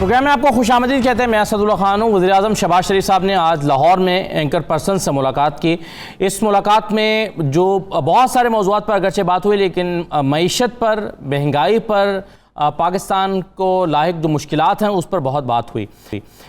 Programme में आपको खुशामदीद कहते हैं। मैं असदुल्ला खान हूँ। वज़ीर-ए-आज़म शहबाज शरीफ साहब ने आज लाहौर में एंकर पर्सन से मुलाकात की। इस मुलाकात में जो बहुत सारे मौज़ूआत पर अगरचे बात हुई, लेकिन मईशत पर, महंगाई पर, पाकिस्तान को लाहिक जो मुश्किलात हैं उस पर बहुत बात हुई।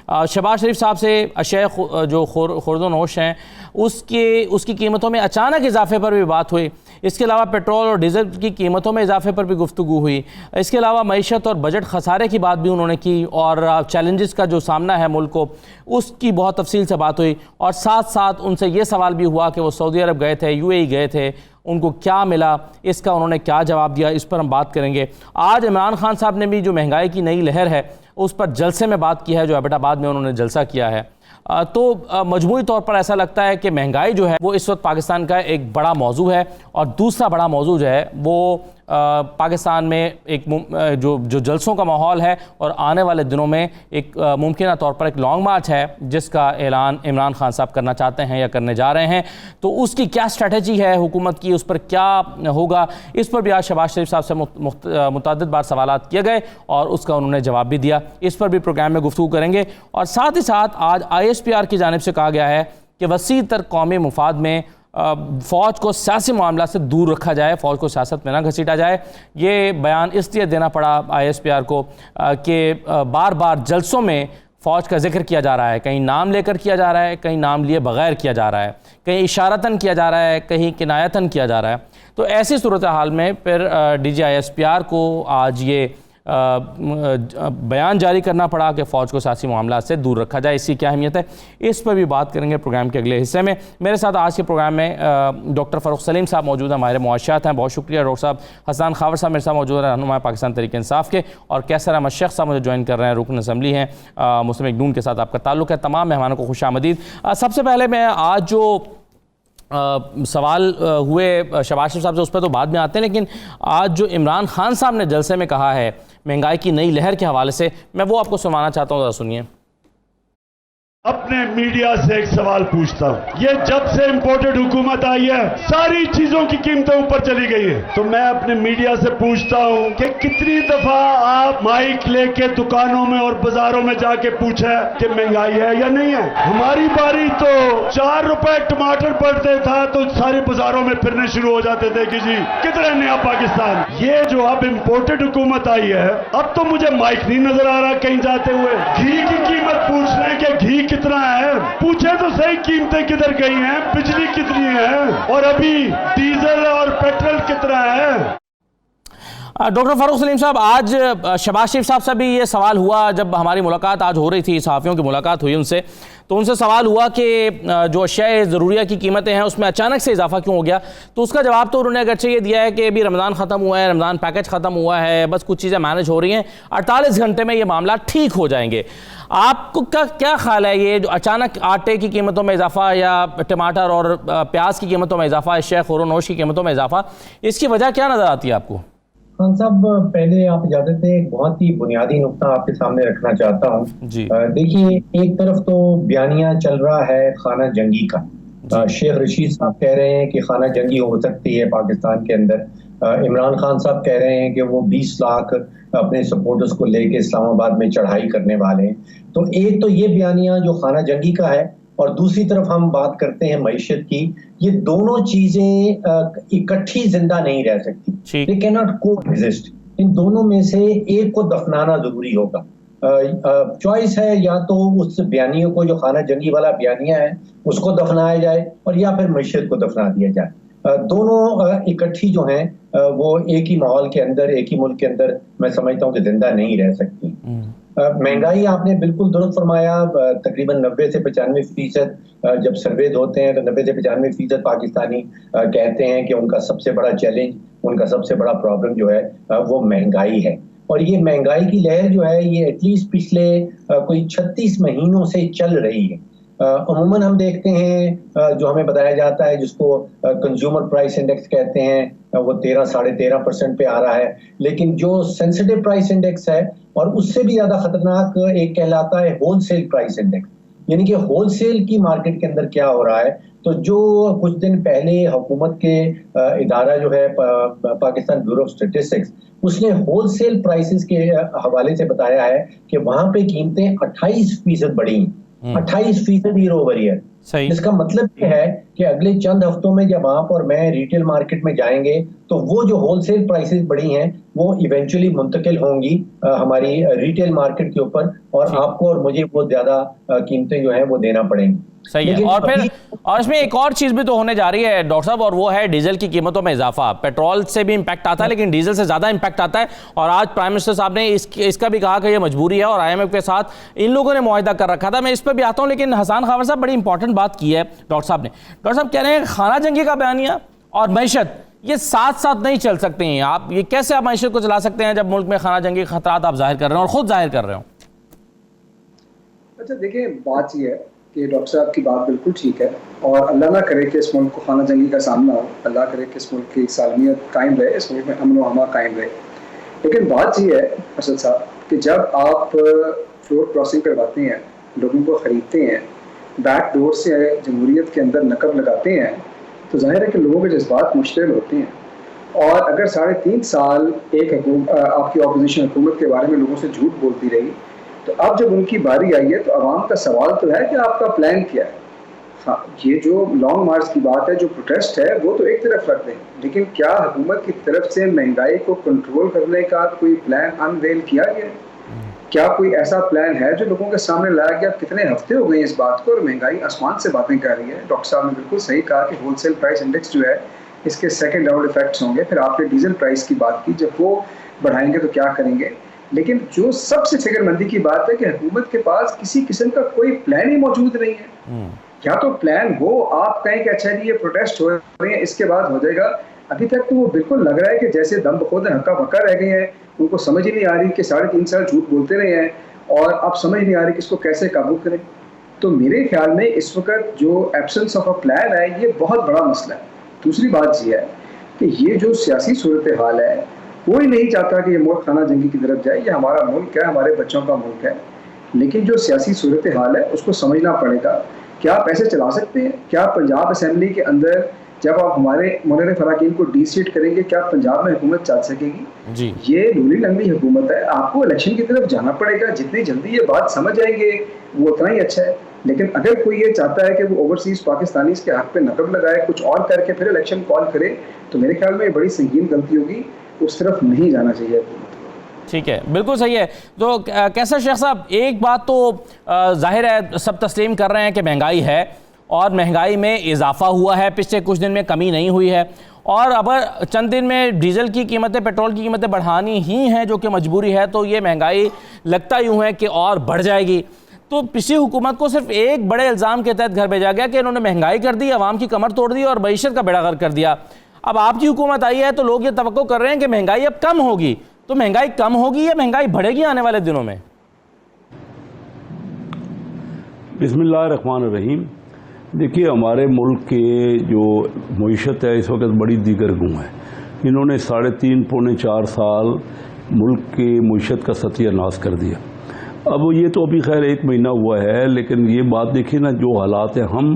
शहबाज शरीफ साहब से अशय जो खुर्द-ओ-नोश हैं उसकी कीमतों में अचानक इजाफे पर भी बात हुई। इसके अलावा पेट्रोल और डीजल की कीमतों में इजाफे पर भी गुफ्तगू हुई। इसके अलावा मईशत और बजट खसारे की बात भी उन्होंने की और चैलेंजेस का जो सामना है मुल्क को, उसकी बहुत तफसील से बात हुई। और साथ साथ उनसे ये सवाल भी हुआ कि वो सऊदी अरब गए थे, UAE गए थे, उनको क्या मिला, इसका उन्होंने क्या जवाब दिया, इस पर हम बात करेंगे। आज इमरान खान साहब ने भी जो महंगाई की नई लहर है उस पर जलसे में बात की है, जो एबटाबाद में उन्होंने जलसा किया है। तो मजमूई तौर पर ऐसा लगता है कि महंगाई जो है वो इस वक्त पाकिस्तान का एक बड़ा मौजू है। और दूसरा बड़ा मौजू जो है वो पाकिस्तान में एक जो जलसों का माहौल है और आने वाले दिनों में एक मुमकिन तौर पर एक लॉन्ग मार्च है जिसका ऐलान इमरान खान साहब करना चाहते हैं या करने जा रहे हैं। तो उसकी क्या स्ट्रेटजी है हुकूमत की, उस पर क्या होगा, इस पर भी आज शहबाज शरीफ साहब से मुतअद्दिद बार सवालात किए गए और उसका उन्होंने जवाब भी दिया। इस पर भी प्रोग्राम में गुफ्तगू करेंगे। और साथ ही साथ आज ISPR की जानिब से कहा गया है कि वसी तर कौमी मुफाद में फ़ौज को सियासी मामला से दूर रखा जाए, फ़ौज को सियासत में ना घसीटा जाए। ये बयान इसलिए देना पड़ा ISPR को कि बार बार जलसों में फ़ौज का जिक्र किया जा रहा है, कहीं नाम लेकर किया जा रहा है, कहीं नाम लिए बगैर किया जा रहा है, कहीं इशारतन किया जा रहा है, कहीं किनायतन किया जा रहा है। तो ऐसी सूरत हाल में फिर DG ISPR को आज ये बयान जारी करना पड़ा कि फ़ौज को सियासी मामला से दूर रखा जाए। इसकी क्या अहमियत है, इस पर भी बात करेंगे प्रोग्राम के अगले हिस्से में। मेरे साथ आज के प्रोग्राम में डॉक्टर फ़ारूक सलीम साहब मौजूद हैं, माहिर मुआशियात हैं। बहुत शुक्रिया डॉक्टर साहब। हसन खावर साहब मेरे साथ मौजूद हैं, रहनुमा पाकिस्तान तहरीक इंसाफ के। और कैसर अहमद शेख साहब मुझे ज्वाइन कर रहे हैं, रुकन असम्बली हैं, मुस्लिम लीग नून के साथ आपका ताल्लुक़ है। तमाम मेहमानों को खुशामदीद। सबसे पहले मैं आज जो सवाल हुए शहबाज शरीफ साहब से उस पर तो बाद में आते हैं, लेकिन आज जो इमरान खान साहब ने जलसे में कहा है महंगाई की नई लहर के हवाले से, मैं वो आपको सुनाना चाहता हूँ, ज़रा सुनिए। अपने मीडिया से एक सवाल पूछता हूँ, ये जब से इंपोर्टेड हुकूमत आई है सारी चीजों की कीमतें ऊपर चली गई है। तो मैं अपने मीडिया से पूछता हूँ कि कितनी दफा आप माइक लेके दुकानों में और बाजारों में जाके पूछा कि महंगाई है या नहीं है। हमारी बारी तो 4 रुपए टमाटर पड़ते था तो सारे बाजारों में फिरने शुरू हो जाते थे कि जी कितना नया पाकिस्तान। ये जो अब इंपोर्टेड हुकूमत आई है, अब तो मुझे माइक नहीं नजर आ रहा कहीं जाते हुए। घी की कीमत पूछ रहे हैं कि घी कितना है, पूछे तो सही कीमतें किधर गई हैं, बिजली कितनी है और अभी डीजल और पेट्रोल कितना है। डॉक्टर फ़ारूक सलीम साहब, आज शहबाज शरीफ साहब से भी ये सवाल हुआ जब हमारी मुलाकात आज हो रही थी, सहाफ़ियों की मुलाकात हुई उनसे, तो उनसे सवाल हुआ कि जो अशिया ज़रूरिया की कीमतें हैं उसमें अचानक से इजाफा क्यों हो गया। तो उसका जवाब तो उन्होंने अगरचे ये दिया है कि अभी रमज़ान ख़त्म हुआ है, रमज़ान पैकेज ख़त्म हुआ है, बस कुछ चीज़ें मैनेज हो रही हैं, 48 घंटे में ये मामला ठीक हो जाएंगे। आपको क्या ख्याल है, ये जो अचानक आटे की कीमतों में इजाफा या टमाटर और प्याज की कीमतों में इजाफा, अशिया खुर्द-ओ-नोश की कीमतों में इजाफा, इसकी वजह क्या नज़र आती है आपको? खान साहब, पहले आप इजाजत दें, एक बहुत ही बुनियादी नुक्ता आपके सामने रखना चाहता हूँ। देखिए, एक तरफ तो बयानिया चल रहा है खाना जंगी का। शेख रशीद साहब कह रहे हैं कि खाना जंगी हो सकती है पाकिस्तान के अंदर। इमरान खान साहब कह रहे हैं कि वो 20 लाख अपने सपोर्टर्स को लेके इस्लामाबाद में चढ़ाई करने वाले हैं। तो एक तो ये बयानिया जो खाना जंगी का है, और दूसरी तरफ हम बात करते हैं मईशत की। ये दोनों चीजें इकट्ठी जिंदा नहीं रह सकती, दे कैन नॉट कोएग्जिस्ट। इन दोनों में से एक को दफनाना जरूरी होगा। चॉइस है, या तो उस बयानियों को, जो खाना जंगी वाला बयानिया है, उसको दफनाया जाए और या फिर मईशत को दफना दिया जाए। दोनों इकट्ठी जो हैं वो एक ही माहौल के अंदर, एक ही मुल्क के अंदर, मैं समझता हूँ कि जिंदा नहीं रह सकती। महंगाई आपने बिल्कुल दुरुस्त फरमाया, तकरीबन 90 से 95% जब सर्वे होते हैं तो 90 से 95% पाकिस्तानी कहते हैं कि उनका सबसे बड़ा चैलेंज, उनका सबसे बड़ा प्रॉब्लम जो है वो महंगाई है। और ये महंगाई की लहर जो है ये एटलीस्ट पिछले कोई 36 महीनों से चल रही है। अमूमन हम देखते हैं जो हमें बताया जाता है, जिसको कंज्यूमर प्राइस इंडेक्स कहते हैं, वो 13-13.5% पे आ रहा है। लेकिन जो सेंसिटिव प्राइस इंडेक्स है और उससे भी ज्यादा खतरनाक एक कहलाता है होलसेल प्राइस इंडेक्स। यानी कि होलसेल की मार्केट के अंदर क्या हो रहा है। तो जो कुछ दिन पहले हुकूमत के इदारा जो है पाकिस्तान ब्यूरो ऑफ स्टैटिस्टिक्स, उसने होलसेल प्राइसेस के हवाले से बताया है कि वहां पे कीमतें 28% बढ़ी, 28% ईयर ओवर ईयर। इसका मतलब ये है कि अगले चंद हफ्तों में जब आप और मैं रिटेल मार्केट में जाएंगे तो वो जो होलसेल प्राइसेस बढ़ी हैं वो इवेंचुअली मुंतकिल होंगी हमारी रिटेल मार्केट के ऊपर, और आपको और मुझे बहुत ज्यादा कीमतें जो है वो देना पड़ेंगी। सही है। और फिर और इसमें एक और चीज भी तो होने जा रही है डॉक्टर साहब, और वो है डीजल की कीमतों में इजाफा। पेट्रोल से भी इंपैक्ट आता है लेकिन डीजल से ज्यादा इंपैक्ट आता है, और आज प्राइम मिनिस्टर साहब ने इसका भी कहा कि ये मजबूरी है, और IMF के साथ इन लोगों ने मुआहिदा कर रखा था। मैं इस पर भी आता हूं, लेकिन हसन खावर साहब बड़ी इंपॉर्टेंट बात की है डॉक्टर साहब ने। डॉक्टर साहब कह रहे हैं खाना जंगी का बयानिया और मैशत ये साथ साथ नहीं चल सकते हैं। आप ये कैसे आप मैशत को चला सकते हैं जब मुल्क में खाना जंगी खतरात आप जाहिर कर रहे हैं और खुद जाहिर कर रहे हो? अच्छा देखिए, बात यह है कि डॉक्टर साहब की बात बिल्कुल ठीक है, और अल्लाह ना करे कि इस मुल्क को खाना जंगी का सामना हो, अल्लाह करे कि इस मुल्क की सालमियत कायम रहे, इस मुल्क में अमन व अमा कायम रहे। लेकिन बात यह है असद साहब कि जब आप फ्लोर क्रॉसिंग करवाते हैं, लोगों को ख़रीदते हैं, बैक डोर से जमहूरियत के अंदर नकब लगाते हैं, तो जाहिर है कि लोगों के जज्बात मुश्तिल होते हैं। और अगर 3.5 साल आपकी अपोजिशन हुकूमत के बारे में लोगों से झूठ बोलती रही, तो अब जब उनकी बारी आई है तो आवाम का सवाल तो है कि आपका प्लान क्या है। हाँ, ये जो लॉन्ग मार्च की बात है, जो प्रोटेस्ट है, वो तो एक तरफ रख दें, लेकिन क्या हुकूमत की तरफ से महंगाई को कंट्रोल करने का कोई प्लान अनवेल किया गया? क्या कोई ऐसा प्लान है जो लोगों के सामने लाया गया? कितने हफ्ते हो गए इस बात को, और महंगाई आसमान से बातें कर रही है। डॉक्टर साहब ने बिल्कुल सही कहा कि होलसेल प्राइस इंडेक्स जो है, इसके सेकेंड राउंड इफेक्ट्स होंगे। फिर आपने डीजल प्राइस की बात की, जब वो बढ़ाएंगे तो क्या करेंगे। लेकिन जो सबसे फिक्रमंदी की बात है कि हुकूमत के पास किसी किस्म का कोई प्लान ही मौजूद नहीं है। या तो प्लान हो, आप कहें कि अच्छा जी ये प्रोटेस्ट हो रहे हैं, इसके बाद हो जाएगा। अभी तक तो वो बिल्कुल लग रहा है कि जैसे दम बखुद हक्का बक्का रह गए हैं। उनको समझ ही नहीं आ रही कि 3.5 साल झूठ बोलते रहे हैं, और अब समझ नहीं आ रही कि इसको कैसे काबू करें। तो मेरे ख्याल में इस वक्त जो एब्सेंस ऑफ अ प्लान है, ये बहुत बड़ा मसला है। दूसरी बात ये है कि ये जो सियासी सूरत हाल है, कोई नहीं चाहता कि ये मुल्क खाना जंगी की तरफ जाए। ये हमारा मुल्क है, हमारे बच्चों का मुल्क है, लेकिन जो सियासी सूरत हाल है उसको समझना पड़ेगा। क्या आप ऐसे चला सकते हैं? क्या पंजाब असेंबली के अंदर जब आप हमारे मौलाना फराकीन को डी-सीट करेंगे, क्या पंजाब में हुकूमत चल सकेगी जी? ये लूली लंगड़ी हुकूमत है, आपको इलेक्शन की तरफ जाना पड़ेगा। जितनी जल्दी ये बात समझ आएंगे वो उतना ही अच्छा है। लेकिन अगर कोई ये चाहता है कि वो ओवरसीज पाकिस्तानीज के हक पे नकब लगाए, कुछ और करके फिर इलेक्शन कॉल करे, तो मेरे ख्याल में ये बड़ी संगीन गलती होगी। उस तरफ नहीं जाना चाहिए। ठीक है, बिल्कुल सही है। तो कैसा शेख साहब, एक बात तो जाहिर है सब तस्लीम कर रहे हैं कि महंगाई है, और महंगाई में इजाफा हुआ है, पिछले कुछ दिन में कमी नहीं हुई है, और अगर चंद दिन में डीजल की कीमतें, पेट्रोल की कीमतें बढ़ानी ही हैं जो कि मजबूरी है, तो ये महंगाई लगता यूँ है कि और बढ़ जाएगी। तो पिछली हुकूमत को सिर्फ एक बड़े इल्ज़ाम के तहत घर भेजा गया कि इन्होंने महंगाई कर दी, आवाम की कमर तोड़ दी और मईशत का बेड़ा गर्क कर दिया। अब आपकी हुकूमत आई है तो लोग ये तवक्को कर रहे हैं कि महंगाई अब कम होगी। तो महंगाई कम होगी या महंगाई बढ़ेगी आने वाले दिनों में? बिस्मिल्लाहिर्रहमानिर्रहीम। देखिए, हमारे मुल्क के जो मईशत है इस वक्त बड़ी दीगरगू है। इन्होंने 3.5 पौने 4 साल मुल्क की मईशत का सत्यानाश कर दिया। अब ये तो अभी खैर 1 महीना हुआ है, लेकिन ये बात देखिए ना, जो हालात है, हम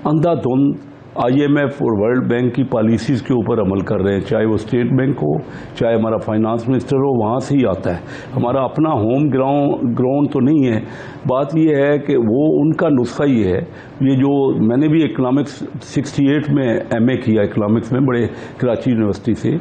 अंधाधुंध IMF और वर्ल्ड बैंक की पॉलिसीज़ के ऊपर अमल कर रहे हैं, चाहे वो स्टेट बैंक हो, चाहे हमारा फाइनेंस मिनिस्टर हो, वहाँ से ही आता है। हमारा अपना होम ग्राउंड तो नहीं है। बात ये है कि वो उनका नुस्खा ही है। ये जो मैंने भी इकनॉमिक्स 68 में MA किया इकनॉमिक्स में, बड़े कराची यूनिवर्सिटी से,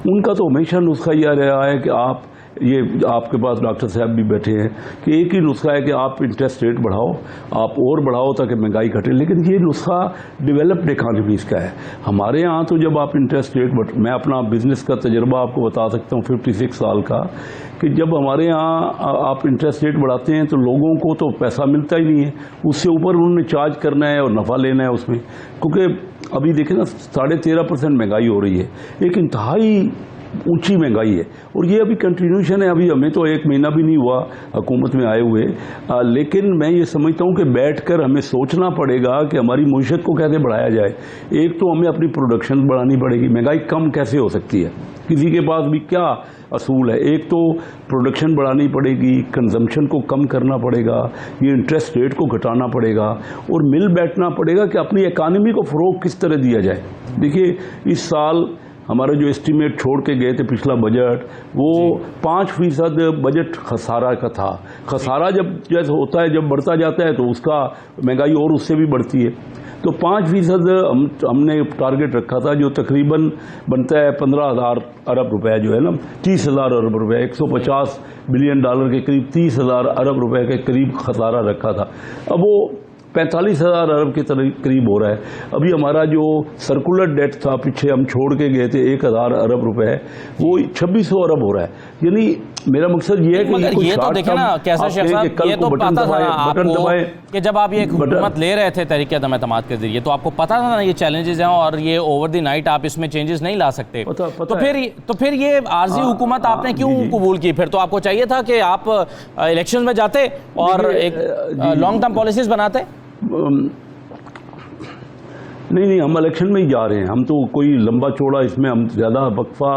उनका तो हमेशा नुस्खा यह रहा है कि आप, ये आपके पास डॉक्टर साहब भी बैठे हैं, कि एक ही नुस्खा है कि आप इंटरेस्ट रेट बढ़ाओ, आप और बढ़ाओ ताकि महंगाई घटे। लेकिन ये नुस्खा डेवलप्ड इकानमीज़ का है। हमारे यहाँ तो जब आप इंटरेस्ट रेट, मैं अपना बिजनेस का तजर्बा आपको बता सकता हूँ 56 साल का, कि जब हमारे यहाँ आप इंटरेस्ट रेट बढ़ाते हैं तो लोगों को तो पैसा मिलता ही नहीं है, उससे ऊपर उन्होंने चार्ज करना है और नफ़ा लेना है उसमें। क्योंकि अभी देखें ना, 13.5% महंगाई हो रही है, एक इंतहाई ऊंची महंगाई है, और ये अभी कंटिन्यूशन है। अभी हमें तो 1 महीना भी नहीं हुआ हुकूमत में आए हुए, लेकिन मैं ये समझता हूँ कि बैठकर हमें सोचना पड़ेगा कि हमारी मईशत को कैसे बढ़ाया जाए। एक तो हमें अपनी प्रोडक्शन बढ़ानी पड़ेगी। महंगाई कम कैसे हो सकती है? किसी के पास भी क्या असूल है? एक तो प्रोडक्शन बढ़ानी पड़ेगी, कंजम्पशन को कम करना पड़ेगा, ये इंटरेस्ट रेट को घटाना पड़ेगा और मिल बैठना पड़ेगा कि अपनी इकानमी को फ़रोग किस तरह दिया जाए। देखिए, इस साल हमारा जो एस्टीमेट छोड़ के गए थे पिछला बजट, वो 5% बजट खसारा का था। खसारा जब जैसे होता है, जब बढ़ता जाता है तो उसका महंगाई और उससे भी बढ़ती है। तो 5% हमने टारगेट रखा था, जो तकरीबन बनता है 15,000 अरब रुपए, जो है ना 30,000 अरब रुपए, 150 बिलियन डॉलर के करीब 30,000 अरब रुपए के करीब खसारा रखा था। अब वो 45,000 अरब के करीब हो रहा है। अभी हमारा जो सर्कुलर डेट था, पीछे हम छोड़ के गए थे 1,000 अरब रुपए, वो 2600 अरब हो रहा है। यानी मेरा मकसद ये है कि ये तो देखिए ना कैसा शेख साहब, ये तो पता था ना आपको कि जब आप ये हुकूमत ले रहे थे तहरीक अदम एतमाद के जरिए, तो आपको पता था ना ये चैलेंजेस हैं और ये ओवर द नाइट आप इसमें चेंजेस नहीं ला सकते। तो फिर ये आर्जी हुकूमत आपने क्यों कबूल की? फिर तो आपको चाहिए था कि आप इलेक्शन में जाते और एक लॉन्ग टर्म पॉलिसीज बनाते। नहीं, हम इलेक्शन में ही जा रहे हैं। हम तो कोई लंबा चौड़ा इसमें हम ज़्यादा वक्फा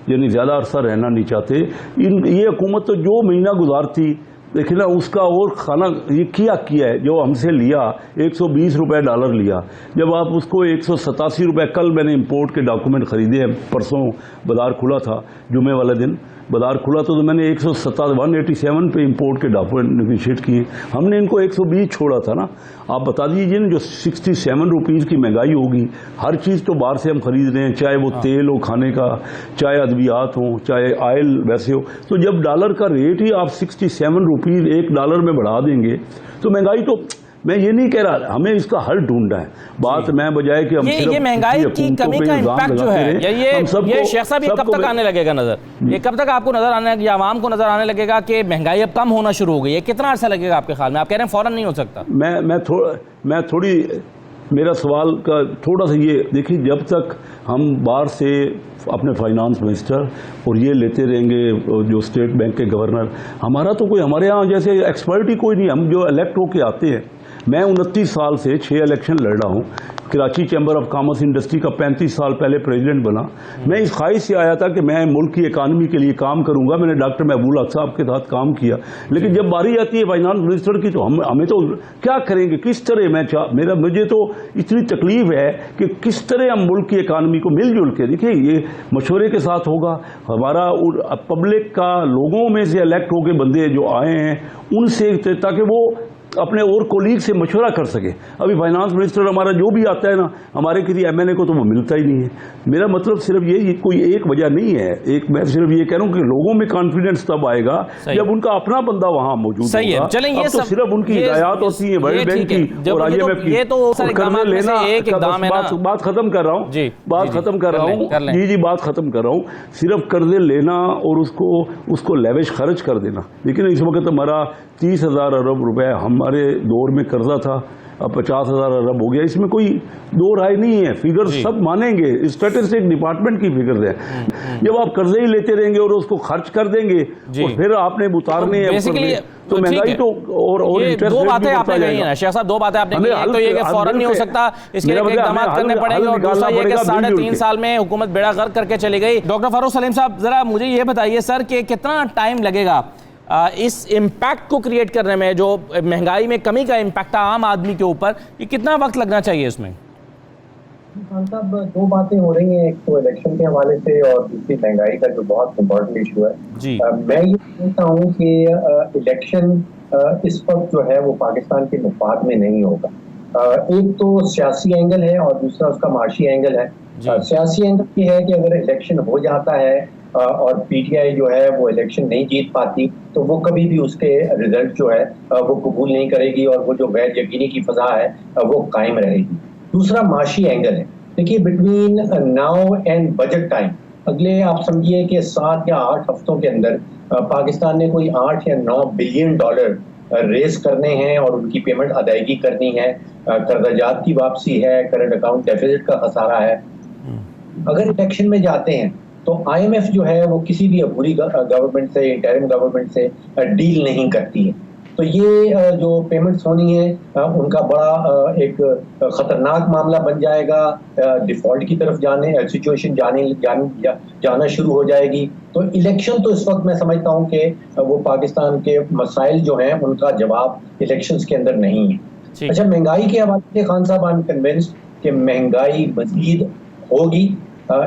यानी ज़्यादा अरसा रहना नहीं चाहते। ये हुकूमत तो जो महीना गुजारती, देखिए ना, उसका और खाना ये किया है। जो हमसे लिया 120 रुपये डॉलर लिया, जब आप उसको 187 रुपये, कल मैंने इंपोर्ट के डॉक्यूमेंट ख़रीदे हैं, परसों बाज़ार खुला था, जुमे वाले दिन बाज़ार खुला तो मैंने 187 पे इंपोर्ट के डॉक्यूमेंट निगोशिएट किए। हमने इनको 120 छोड़ा था ना। आप बता दीजिए ना, जो 67 रुपीज़ की महंगाई होगी, हर चीज़ तो बाहर से हम खरीद रहे हैं, चाहे वो तेल हो खाने का, चाहे अद्वियात हो, चाहे ऑयल वैसे हो। तो जब डॉलर का रेट ही आप 67 रुपीज़ $1 में बढ़ा देंगे तो महंगाई तो, मैं ये नहीं कह रहा, हमें इसका हल ढूंढना है। बात मैं बजाय कि हम ये महंगाई की कमी का इम्पैक्ट जो है, ये शेख साहब, ये कब तक आने लगेगा नजर? ये कब तक आपको नजर आने या आवाम को नजर आने लगेगा कि महंगाई अब कम होना शुरू हो गई है? कितना अर्सा लगेगा आपके ख्याल में? आप कह रहे हैं फौरन नहीं हो सकता। मैं थोड़ी, मेरा सवाल का थोड़ा सा ये देखिए, जब तक हम बाहर से अपने फाइनेंस मिनिस्टर और ये लेते रहेंगे, जो स्टेट बैंक के गवर्नर, हमारा तो कोई, हमारे यहाँ जैसे एक्सपर्ट ही कोई नहीं। हम जो इलेक्ट होके आते हैं, मैं 29 साल से 6 इलेक्शन लड़ रहा हूँ। Karachi chamber of commerce industry का 35 साल पहले प्रेसिडेंट बना। मैं इस ख्वाहिश से आया था कि मैं मुल्क की इकानमी के लिए काम करूंगा। मैंने डॉक्टर महबूब हक साहब के साथ काम किया, लेकिन जब बारी आती है फाइनेंस मिनिस्टर की, तो हमें तो क्या करेंगे, किस तरह मुझे तो इतनी तकलीफ है कि किस तरह हम मुल्क की इकानमी को मिलजुल के, देखिए ये मशवरे के साथ होगा। हमारा पब्लिक का, लोगों में से इलेक्ट होकर बंदे जो आए हैं उनसे, ताकि वो अपने और कोलीग से मशवरा कर सके। अभी फाइनेंस मिनिस्टर हमारा जो भी आता है ना, हमारे किसी एमएनए को तो वो मिलता ही नहीं है। मेरा मतलब सिर्फ ये कोई एक वजह नहीं है। मैं सिर्फ ये कह रहा हूँ कि लोगों में कॉन्फिडेंस तब आएगा जब उनका अपना बंदा वहां मौजूद होगा। चलें, ये तो सिर्फ उनकी हिदायत होती है वर्ल्ड बैंक की और IMF की, कर्जे लेना। बात खत्म कर रहा हूँ, बात खत्म कर रहा हूँ। सिर्फ कर्जे लेना और उसको लेविश खर्च कर देना। लेकिन इस वक्त हमारा 30,000 अरब रुपए हमारे दौर में कर्जा था, अब 50,000 अरब हो गया। इसमें कोई दो राय नहीं है, फिगर सब मानेंगे, स्टैटिस्टिक डिपार्टमेंट की फिगर है। जब आप कर्जे ही लेते रहेंगे और उसको खर्च कर देंगे और फिर आपने उतारने तो महंगाई तो और इंटरेस्ट, दो बातें आपने कही है ना शेख साहब, दो बातें आपने कही। एक तो ये कि फौरन नहीं हो सकता, इसके लिए इकदाम करने पड़ेंगे, और दूसरा ये कि 3.5 साल में हुकूमत बेड़ा गर्क करके चली गई। डॉक्टर फारूक सलीम साहब, जरा मुझे ये बताइए सर कि कितना टाइम लगेगा इस इम्पैक्ट को क्रिएट करने में, जो महंगाई में कमी का इम्पैक्ट है आम आदमी के ऊपर, ये कितना वक्त लगना चाहिए इसमें? साहब, दो बातें हो रही हैं, एक तो इलेक्शन के हवाले से और दूसरी महंगाई का जो बहुत इम्पोर्टेंट इशू है जी। मैं ये कहता हूँ कि इलेक्शन इस वक्त जो है वो पाकिस्तान के मुफाद में नहीं होगा। एक तो सियासी एंगल है और दूसरा उसका माशी एंगल है। सियासी एंगल ये है कि अगर इलेक्शन हो जाता है और PTI जो है वो इलेक्शन नहीं जीत पाती, तो वो कभी भी उसके रिजल्ट जो है वो कबूल नहीं करेगी और वो जो गैर यकीनी की फजा है वो कायम रहेगी। दूसरा माशी एंगल है। देखिए, between now and budget time, अगले आप समझिए कि 7 या 8 हफ्तों के अंदर पाकिस्तान ने कोई 8 या 9 बिलियन डॉलर रेज करने हैं और उनकी पेमेंट अदायगी करनी है। कर्जाजात की वापसी है, करंट अकाउंट डेफिसिट का खसारा है। अगर इलेक्शन में जाते हैं तो IMF जो है वो किसी भी अबूरी गवर्नमेंट से, इंटरिम गवर्नमेंट से डील नहीं करती है। तो ये जो पेमेंट्स होनी है उनका बड़ा एक खतरनाक मामला बन जाएगा। डिफॉल्ट की तरफ सिचुएशन जाना शुरू हो जाएगी। तो इलेक्शन तो इस वक्त मैं समझता हूँ कि वो पाकिस्तान के मसाइल जो हैं उनका जवाब इलेक्शंस के अंदर नहीं है। अच्छा, महंगाई के हवाले से खान साहब, आई एम कन्विंस्ड कि महंगाई मजीद होगी।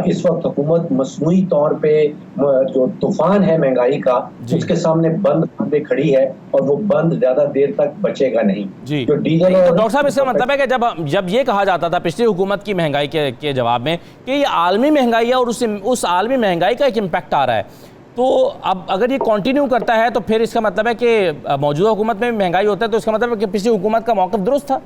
इस वक्त हुकूमत मसनूई तौर पे जो तूफान है महंगाई का, उसके सामने बंद पे खड़ी है और वो बंद ज्यादा देर तक बचेगा नहीं। जो डीजल तो डॉक्टर साहब, इसका मतलब है कि जब ये कहा जाता था पिछली हुकूमत की महंगाई के जवाब में कि ये आलमी महंगाई है और उस आलमी महंगाई का एक इम्पैक्ट आ रहा है, तो अब अगर ये कंटिन्यू करता है तो फिर इसका मतलब है कि मौजूदा हुकूमत में महंगाई होता है, तो इसका मतलब है कि पिछली हुकूमत का मौक़िफ़ दुरुस्त था।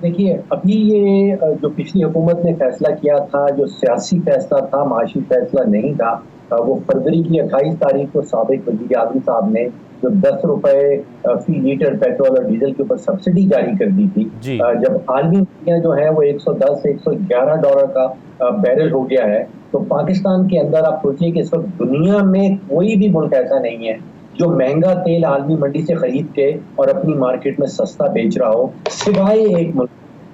देखिए, अभी ये जो पिछली हुकूमत ने फैसला किया था, जो सियासी फैसला था, माशी फैसला नहीं था, वो फरवरी की 28 तारीख को साबिक वज़ीर आज़म साहब ने जो 10 रुपए फी लीटर पेट्रोल और डीजल के ऊपर सब्सिडी जारी कर दी थी। जब आलमी मंडियां जो है वो 110-111 डॉलर का बैरल हो गया है, तो पाकिस्तान के अंदर आप सोचिए कि इस वक्त दुनिया में कोई भी मुल्क ऐसा नहीं है जो महंगा तेल आलमी मंडी से खरीद के और अपनी मार्केट में सस्ता बेच रहा हो, सिवाय एक मुल्क,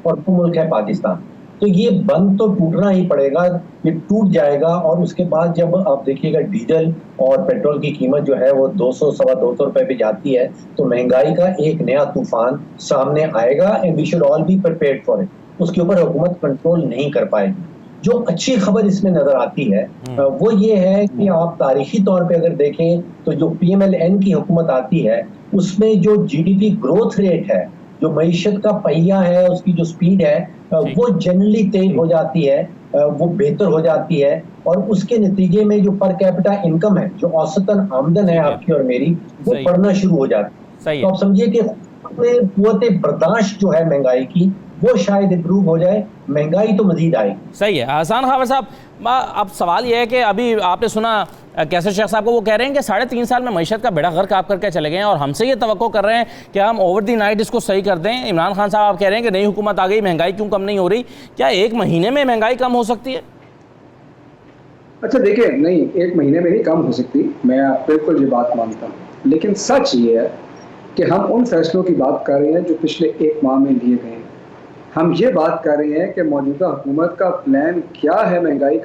और वो मुल्क है पाकिस्तान। तो ये बंद तो टूटना ही पड़ेगा, ये टूट जाएगा। और उसके बाद जब आप देखिएगा डीजल और पेट्रोल की कीमत जो है वो 200-250 रुपए पे जाती है, तो महंगाई का एक नया तूफान सामने आएगा and we should all be prepared for it. उसके ऊपर हुकूमत कंट्रोल नहीं कर पाएगी। जो अच्छी खबर इसमें नजर आती है वो ये है कि आप तारीखी तौर पे अगर देखें तो जो PMLN की हुकूमत आती है उसमें जो GDP ग्रोथ रेट है, जो मईशत का पहिया है, उसकी जो स्पीड है वो जनरली तेज हो जाती है, वो बेहतर हो जाती है। और उसके नतीजे में जो पर कैपिटा इनकम है, जो औसतन आमदन है आपकी और मेरी, वो बढ़ना शुरू हो जाती है। तो आप समझिए कि कुव्वत बर्दाश्त जो है महंगाई की वो शायद इम्प्रूव हो जाए, महंगाई तो मजीद आएगी। सही है। हसन खावर साहब, अब सवाल यह है कि अभी आपने सुना कैसर शेख साहब को, वो कह रहे हैं कि 3.5 साल में मईशत का बेड़ा गर्क आप करके चले गए हैं और हमसे ये तवक्को कर रहे हैं कि हम ओवर दी नाइट इसको सही कर दें। इमरान खान साहब आप कह रहे हैं कि नई हुकूमत आ गई, महंगाई क्यों कम नहीं हो रही? क्या 1 महीने में महंगाई कम हो सकती है? अच्छा देखिए, नहीं 1 महीने में नहीं कम हो सकती, मैं बिल्कुल ये बात मानता हूँ, लेकिन सच ये है कि हम उन फैसलों की बात कर रहे हैं जो पिछले 1 माह में लिए गए हैं। हम ये बात कर रहे हैं कि मौजूदा हुकूमत का प्लान क्या है महंगाई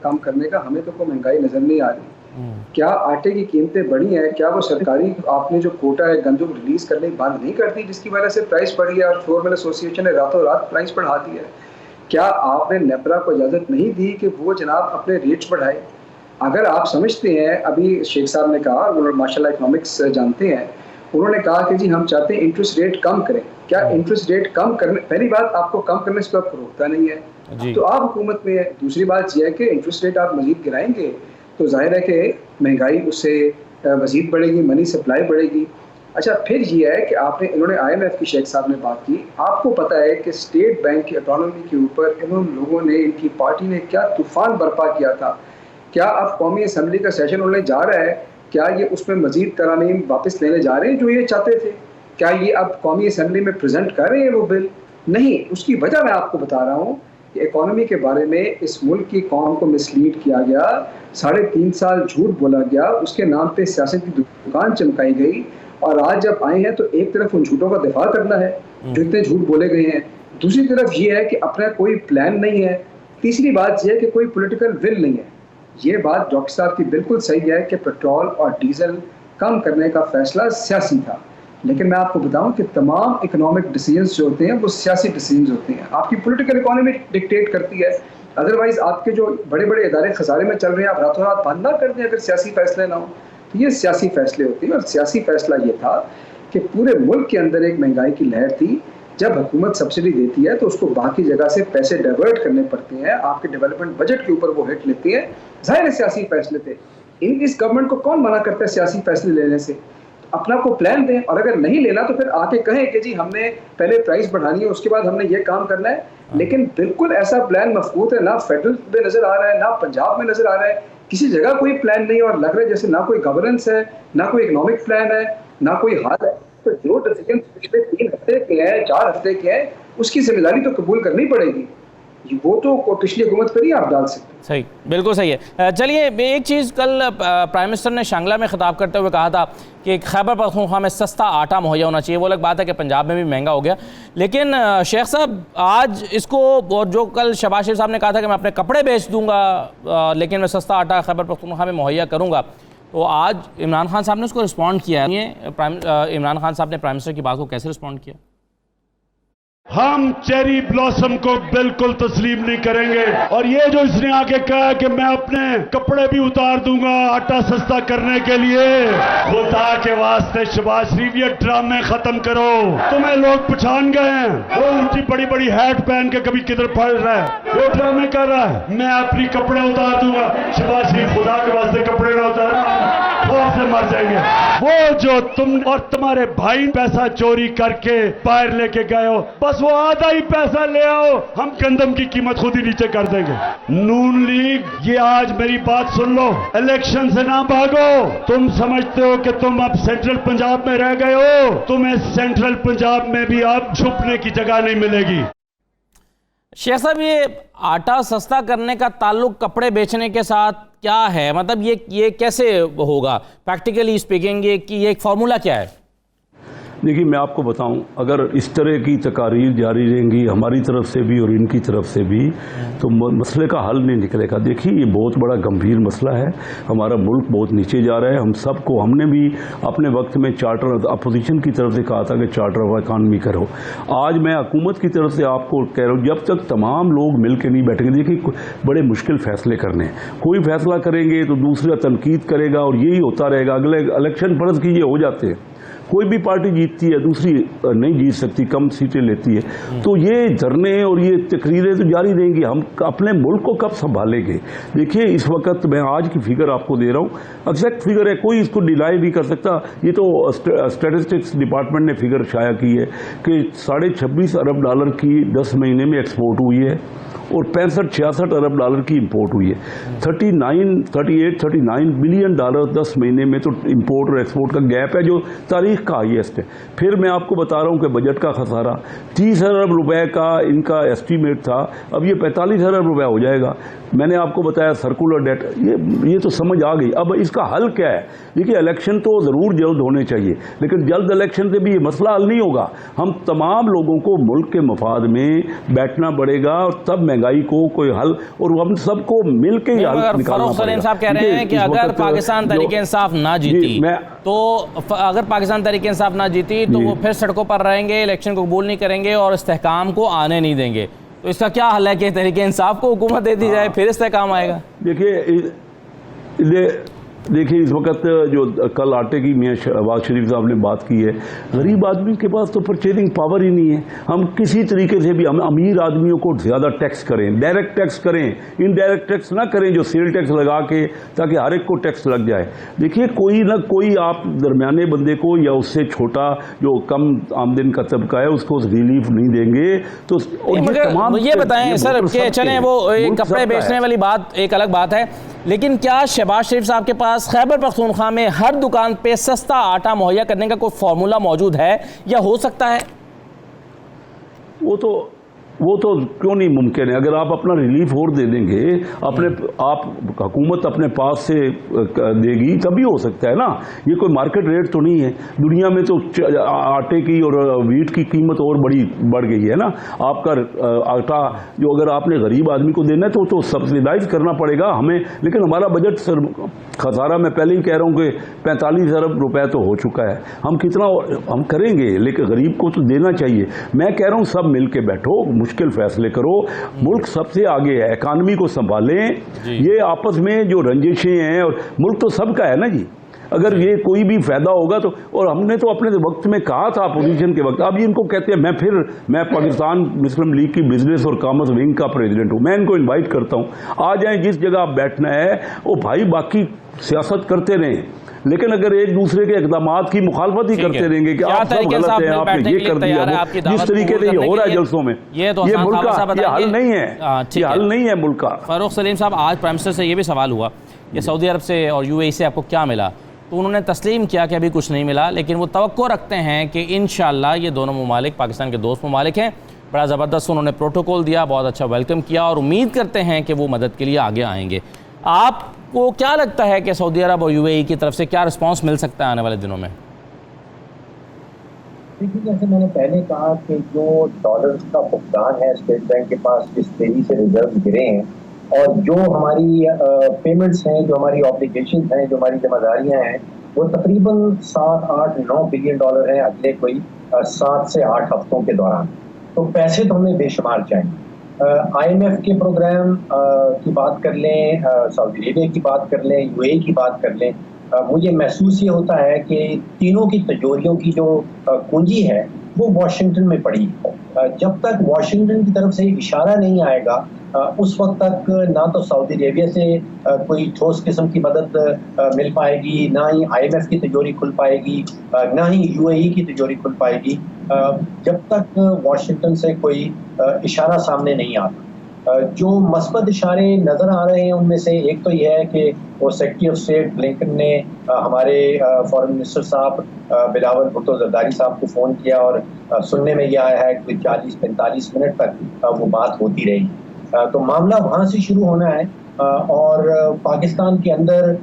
कम करने का। हमें तो कोई महंगाई नज़र नहीं आ रही। क्या आटे की कीमतें बढ़ी हैं? क्या वो सरकारी आपने जो कोटा है गंदम रिलीज करने बंद नहीं करती, जिसकी वजह से प्राइस बढ़ी है और फ्लोर मिल एसोसिएशन ने रातों रात प्राइस बढ़ा दी है? क्या आपने नेपरा को इजाज़त नहीं दी कि वो जनाब अपने रेट्स बढ़ाए? अगर आप समझते हैं, अभी शेख साहब ने कहा, वो माशाल्लाह इकोनॉमिक्स जानते हैं, उन्होंने कहा कि जी हम चाहते हैं इंटरेस्ट रेट कम करें। क्या इंटरेस्ट रेट कम करने, पहली बात आपको कम करने से आपको रोकता नहीं है, तो आप हुकूमत में है। दूसरी बात यह है कि इंटरेस्ट रेट आप मजीद गिराएंगे तो जाहिर है कि महंगाई उससे मजीद बढ़ेगी, मनी सप्लाई बढ़ेगी। अच्छा, फिर ये है कि इन्होंने IMF की शेख साहब ने बात की। आपको पता है कि स्टेट बैंक की इकोनॉमी के ऊपर लोगों ने, इनकी पार्टी ने क्या तूफान बर्पा किया था। क्या अब कौमी असम्बली का सेशन होने जा रहा है, क्या ये उसमें मजीद तरामीम वापस लेने जा रहे हैं जो ये चाहते थे? क्या ये अब कौमी असम्बली में प्रेजेंट कर रहे हैं वो बिल? नहीं। उसकी वजह मैं आपको बता रहा हूँ कि इकोनॉमी के बारे में इस मुल्क की कौम को मिसलीड किया गया, 3.5 साल झूठ बोला गया, उसके नाम पे सियासत की दुकान चमकाई गई, और आज जब आए हैं तो एक तरफ उन झूठों का दिफा करना है जो इतने झूठ बोले गए हैं, दूसरी तरफ ये है कि अपना कोई प्लान नहीं है, तीसरी बात यह है कि कोई पॉलिटिकल विल नहीं है। ये बात डॉक्टर साहब की बिल्कुल सही है कि पेट्रोल और डीजल कम करने का फैसला सियासी था, लेकिन मैं आपको बताऊं कि तमाम इकोनॉमिक डिसीजंस जो होते हैं वो सियासी डिसीजंस होते हैं। आपकी पॉलिटिकल इकोनॉमी डिक्टेट करती है, अदरवाइज आपके जो बड़े बड़े इदारे खसारे में चल रहे हैं आप रातों रात बंद ना कर दें अगर सियासी फैसले ना हो। तो ये सियासी फैसले होते हैं, और सियासी फैसला ये था कि पूरे मुल्क के अंदर एक महंगाई की लहर थी। जब हुकूमत सब्सिडी देती है तो उसको बाकी जगह से पैसे डाइवर्ट करने पड़ते हैं, आपके डेवलपमेंट बजट के ऊपर वो हिट लेती है। जाहिर सियासी फैसले थे। इस गवर्नमेंट को कौन मना करता है सियासी फैसले लेने से? अपना को प्लान दें, और अगर नहीं लेना तो फिर आके कहें कि जी हमने पहले प्राइस बढ़ानी है, उसके बाद हमने ये काम करना है। लेकिन बिल्कुल ऐसा प्लान मफकूत है, ना फेडरल में नजर आ रहा है, ना पंजाब में नजर आ रहा है, किसी जगह कोई प्लान नहीं, और लग रहा है जैसे ना कोई गवर्नेंस है, ना कोई इकोनॉमिक प्लान है, ना कोई हाल है। तो जो डिसीजन पिछले 3 हफ्ते के हैं, 4 हफ्ते के हैं, उसकी जिम्मेदारी तो कबूल करनी पड़ेगी। वो तो पिछली हुकूमत पर ही आप डाल सकते हैं। सही, बिल्कुल सही है। चलिए, एक चीज़ कल प्राइम मिनिस्टर ने शांगला में खिताब करते हुए कहा था कि खैबर पख्तूनख्वा में सस्ता आटा मुहैया होना चाहिए। वो अलग बात है कि पंजाब में भी महंगा हो गया, लेकिन शेख साहब आज इसको, और जो कल शहबाज शरीफ साहब ने कहा था कि मैं अपने कपड़े बेच दूंगा लेकिन मैं सस्ता आटा खैबर पख्तूनख्वा में मुहैया करूँगा, तो आज इमरान खान साहब ने उसको रिस्पॉन्ड किया है। इमरान खान साहब ने प्राइम मिनिस्टर की बात को कैसे रिस्पॉन्ड किया? हम चेरी ब्लॉसम को बिल्कुल तस्लीम नहीं करेंगे। और ये जो इसने आके कहा कि मैं अपने कपड़े भी उतार दूंगा आटा सस्ता करने के लिए, खुदा के वास्ते शहबाज शरीफ ये ड्रामे खत्म करो। तुम्हें लोग पहचान गए हैं, वो उनकी बड़ी बड़ी हैट पहन के कभी किधर पड़ रहा है, वो ड्रामे कर रहा है। मैं अपनी कपड़े उतार दूंगा। शहबाज शरीफ खुदा के वास्ते कपड़े ना उतार, खौफ से मर जाएंगे। वो जो तुम और तुम्हारे भाई पैसा चोरी करके बाहर लेके गए हो, बस वो आधा ही पैसा ले आओ, हम गंदम की कीमत खुद ही नीचे कर देंगे। नून लीग, ये आज मेरी बात सुन लो, इलेक्शन से ना भागो। तुम समझते हो कि तुम अब सेंट्रल पंजाब में रह गए हो, तुम्हें सेंट्रल पंजाब में भी अब छुपने की जगह नहीं मिलेगी। शेख साहब, ये आटा सस्ता करने का ताल्लुक कपड़े बेचने के साथ क्या है? मतलब ये कैसे होगा प्रैक्टिकली स्पीकिंग? ये एक फार्मूला क्या है? देखिए, मैं आपको बताऊं, अगर इस तरह की तकारीर जारी रहेंगी हमारी तरफ से भी और इनकी तरफ से भी, तो मसले का हल नहीं निकलेगा। देखिए, ये बहुत बड़ा गंभीर मसला है। हमारा मुल्क बहुत नीचे जा रहा है। हम सबको, हमने भी अपने वक्त में चार्टर अपोजिशन की तरफ से कहा था कि चार्टर ऑफ इकॉनमी करो। आज मैं हुकूमत की तरफ से आपको कह रहा हूँ, जब तक तमाम लोग मिल के नहीं बैठेंगे, देखिए बड़े मुश्किल फैसले करने हैं। कोई फैसला करेंगे तो दूसरा तनकीद करेगा और यही होता रहेगा। अगले इलेक्शन फर्ज कीजिए हो जाते हैं, कोई भी पार्टी जीतती है, दूसरी नहीं जीत सकती, कम सीटें लेती है। तो ये धरने और ये तकरीरें तो जारी रहेंगी। हम अपने मुल्क को कब संभालेंगे? देखिए, इस वक्त मैं आज की फिगर आपको दे रहा हूँ, एग्जैक्ट फिगर है, कोई इसको डिनाई नहीं कर सकता। ये तो स्टैटिस्टिक्स डिपार्टमेंट ने फिगर शाया की है कि $26.5 अरब की 10 महीने में एक्सपोर्ट हुई है और 65-66 अरब डॉलर की इंपोर्ट हुई है। 39 बिलियन डॉलर 10 महीने में तो इंपोर्ट और एक्सपोर्ट का गैप है जो तारीख का हाईएस्ट है। फिर मैं आपको बता रहा हूं कि बजट का खसारा 30 अरब रुपए का इनका एस्टीमेट था, अब ये 45 अरब रुपए हो जाएगा। मैंने आपको बताया सर्कुलर डेट, ये तो समझ आ गई। अब इसका हल क्या है? देखिए, इलेक्शन तो ज़रूर जल्द होने चाहिए, लेकिन जल्द इलेक्शन से भी ये मसला हल नहीं होगा। हम तमाम लोगों को मुल्क के मफाद में बैठना पड़ेगा और तब महंगाई को कोई हल, और हम सबको मिल के ही हल निकालना पड़ेगा। सलीम साहब कह रहे हैं कि अगर पाकिस्तान तहरीक इंसाफ ना जीती, तो अगर पाकिस्तान तहरीक इंसाफ ना जीती तो वो फिर सड़कों पर रहेंगे, इलेक्शन को कबूल नहीं करेंगे और इस्तेहकाम को आने नहीं देंगे। तो इसका क्या हल है कि तहरीक इंसाफ को हुकूमत दे दी जाए, फिर इस्तेहकाम आएगा? देखिए, इस वक्त जो कल आटे की मियां शहबाज शरीफ साहब ने बात की है, गरीब आदमी के पास तो परचेजिंग पावर ही नहीं है। हम किसी तरीके से भी हम अमीर आदमियों को ज़्यादा टैक्स करें, डायरेक्ट टैक्स करें, इनडायरेक्ट टैक्स ना करें जो सेल टैक्स लगा के, ताकि हर एक को टैक्स लग जाए। देखिए, कोई ना कोई आप दरमियाने बंदे को या उससे छोटा जो कम आमदन का तबका है उसको रिलीफ नहीं देंगे तो ये बताएं सर कि चलें, वो कपड़े बेचने वाली बात एक अलग बात है, लेकिन क्या शहबाज शरीफ साहब के पास खैबर पख्तूनख्वा में हर दुकान पे सस्ता आटा मुहैया करने का कोई फार्मूला मौजूद है या हो सकता है? वो तो क्यों नहीं मुमकिन है। अगर आप अपना रिलीफ और दे देंगे, आप हुकूमत अपने पास से देगी तभी हो सकता है ना। ये कोई मार्केट रेट तो नहीं है। दुनिया में तो आटे की और वीट की कीमत और बढ़ गई है ना। आपका आटा जो अगर आपने गरीब आदमी को देना है तो सब्सिडाइज करना पड़ेगा हमें। लेकिन हमारा बजट खसारा मैं पहले ही कह रहा हूँ कि 45 अरब रुपए तो हो चुका है। हम कितना हम करेंगे, लेकिन गरीब को तो देना चाहिए। मैं कह रहा हूँ सब मिल के बैठो, मुश्किल फैसले करो। मुल्क सबसे आगे है, इकानमी को संभालें। ये आपस में जो रंजिशें हैं, और मुल्क तो सबका है ना जी। अगर ये कोई भी फायदा होगा तो, और हमने तो अपने वक्त में कहा था अपोजिशन के वक्त, अब इनको कहते हैं मैं पाकिस्तान मुस्लिम लीग की बिजनेस और कॉमर्स विंग का प्रेसिडेंट हूं। मैं इनको इनवाइट करता हूं, आ जाएं जिस जगह आप बैठना है। वो भाई बाकी सियासत करते रहें, लेकिन अगर एक दूसरे के इकदामात की मुखालफत ही करते रहेंगे कि आप सब गलत हैं, आपने ये कर दिया, जिस तरीके से ये हो रहा है जलसों में, ये मुल्क का ये हल नहीं है। ये हल नहीं है मुल्क का। फारूक सलीम साहब, आज प्राइम मिनिस्टर से ये भी सवाल हुआ कि सऊदी अरब से और यूएई से आपको क्या मिला, तो उन्होंने तस्लीम किया कि अभी कुछ नहीं मिला, लेकिन वो तवक्को रखते हैं कि इंशाअल्लाह ये दोनों ममालिक पाकिस्तान के दोस्त ममालिक हैं बड़ा ज़बरदस्त उन्होंने प्रोटोकॉल दिया, बहुत अच्छा वेलकम किया और उम्मीद करते हैं कि वो मदद के लिए आगे आएंगे। आपको क्या लगता है कि सऊदी अरब और यूएई की तरफ से क्या रिस्पांस मिल सकता है आने वाले दिनों में? देखिए, जैसे मैंने पहले कहा कि जो डॉलर्स का भुगतान है स्टेट बैंक के पास जिस तेजी से रिजर्व गिरे हैं और जो हमारी पेमेंट्स हैं, जो हमारी ऑब्लिगेशन हैं, जो हमारी जिम्मेदारियां हैं, वो तकरीबन 7, 8, 9 बिलियन डॉलर हैं अगले कोई 7 से 8 हफ्तों के दौरान। तो पैसे तो हमें बेशुमार चाहिए। IMF के प्रोग्राम की बात कर लें, सऊदी अरेबिया की बात कर लें, यूएई की बात कर लें, मुझे महसूस ये होता है कि तीनों की तिजोरियों की जो कुंजी है वो वाशिंगटन में पड़ी है। जब तक वाशिंगटन की तरफ से इशारा नहीं आएगा उस वक्त तक ना तो सऊदी अरेबिया से कोई ठोस किस्म की मदद मिल पाएगी, ना ही IMF की तिजोरी खुल पाएगी, ना ही UAE की तिजोरी खुल पाएगी जब तक वाशिंगटन से कोई इशारा सामने नहीं आता। जो मस्बत इशारे नज़र आ रहे हैं उनमें से एक तो यह है कि वो सेक्रेटरी ऑफ स्टेट ब्लिंकन ने हमारे फॉरेन मिनिस्टर साहब बिलावल भुट्टो जरदारी साहब को फ़ोन किया और सुनने में यह आया है कि 40-45 मिनट तक वो बात होती रही। तो मामला वहाँ से शुरू होना है और पाकिस्तान के अंदर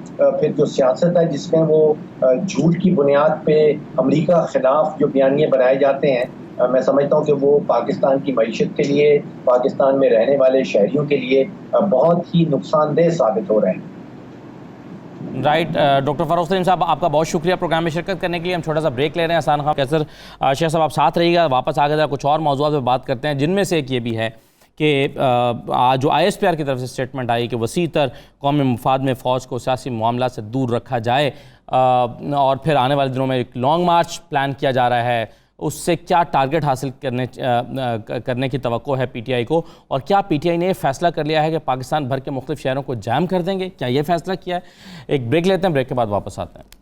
फिर जो सियासत है जिसमें वो झूठ की बुनियाद पे अमेरिका खिलाफ जो बयानिए बनाए जाते हैं, मैं समझता हूँ कि वो पाकिस्तान की मईशत के लिए, पाकिस्तान में रहने वाले शहरियों के लिए बहुत ही नुकसानदेह साबित हो रहे हैं। राइट, डॉक्टर फ़ारूक सलीम साहब, आपका बहुत शुक्रिया प्रोग्राम में शिरकत करने के लिए। हम छोटा सा ब्रेक ले रहे हैं। हसन खान कैसर शेख साहब आप साथ रहिएगा, वापस आगे जरा कुछ और मौज़ूआत पर बात करते हैं, जिनमें से एक ये भी है कि जो ISPR की तरफ से स्टेटमेंट आई कि वसीतर कौमी मुफाद में फ़ौज को सियासी मामला से दूर रखा जाए और फिर आने वाले दिनों में एक लॉन्ग मार्च प्लान किया जा रहा है, उससे क्या टारगेट हासिल करने की तवक्को है PTI को, और क्या PTI ने फैसला कर लिया है कि पाकिस्तान भर के मुख्तलिफ शहरों को जैम कर देंगे? क्या ये फैसला किया है? एक ब्रेक लेते हैं, ब्रेक के बाद वापस आते हैं।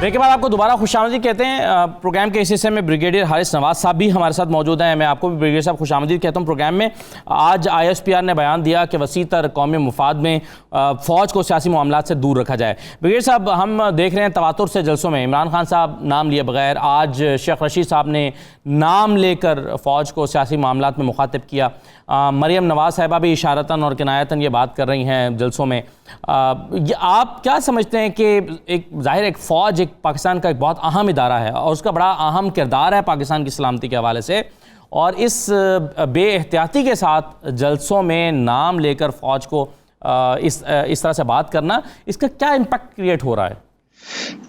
ब्रेक के बाद आपको दोबारा खुशामदीद कहते हैं। प्रोग्राम के इस हिस्से में ब्रिगेडियर हारिस नवाज साहब भी हमारे साथ मौजूद हैं। मैं आपको भी ब्रिगेडियर साहब खुशामदीद कहता हूं। प्रोग्राम में आज ISPR ने बयान दिया कि वसीतर कौमी मुफाद में फ़ौज को सियासी मामलात से दूर रखा जाए। ब्रिगेडियर साहब, हम देख रहे हैं तवातुर से जलसों में इमरान खान साहब नाम लिए बगैर, आज शेख रशीद साहब ने नाम लेकर फ़ौज को सियासी मामलात में मुखातिब किया, मरियम नवाज साहिबा भी इशारतन और किनायतन ये बात कर रही हैं जलसों में। आप क्या समझते हैं कि एक ज़ाहिर एक फ़ौज एक पाकिस्तान का एक बहुत अहम इदारा है और उसका बड़ा अहम किरदार है पाकिस्तान की सलामती के हवाले से, और इस बेएहतियाती के साथ जलसों में नाम लेकर फ़ौज को इस तरह से बात करना, इसका क्या इम्पैक्ट क्रिएट हो रहा है?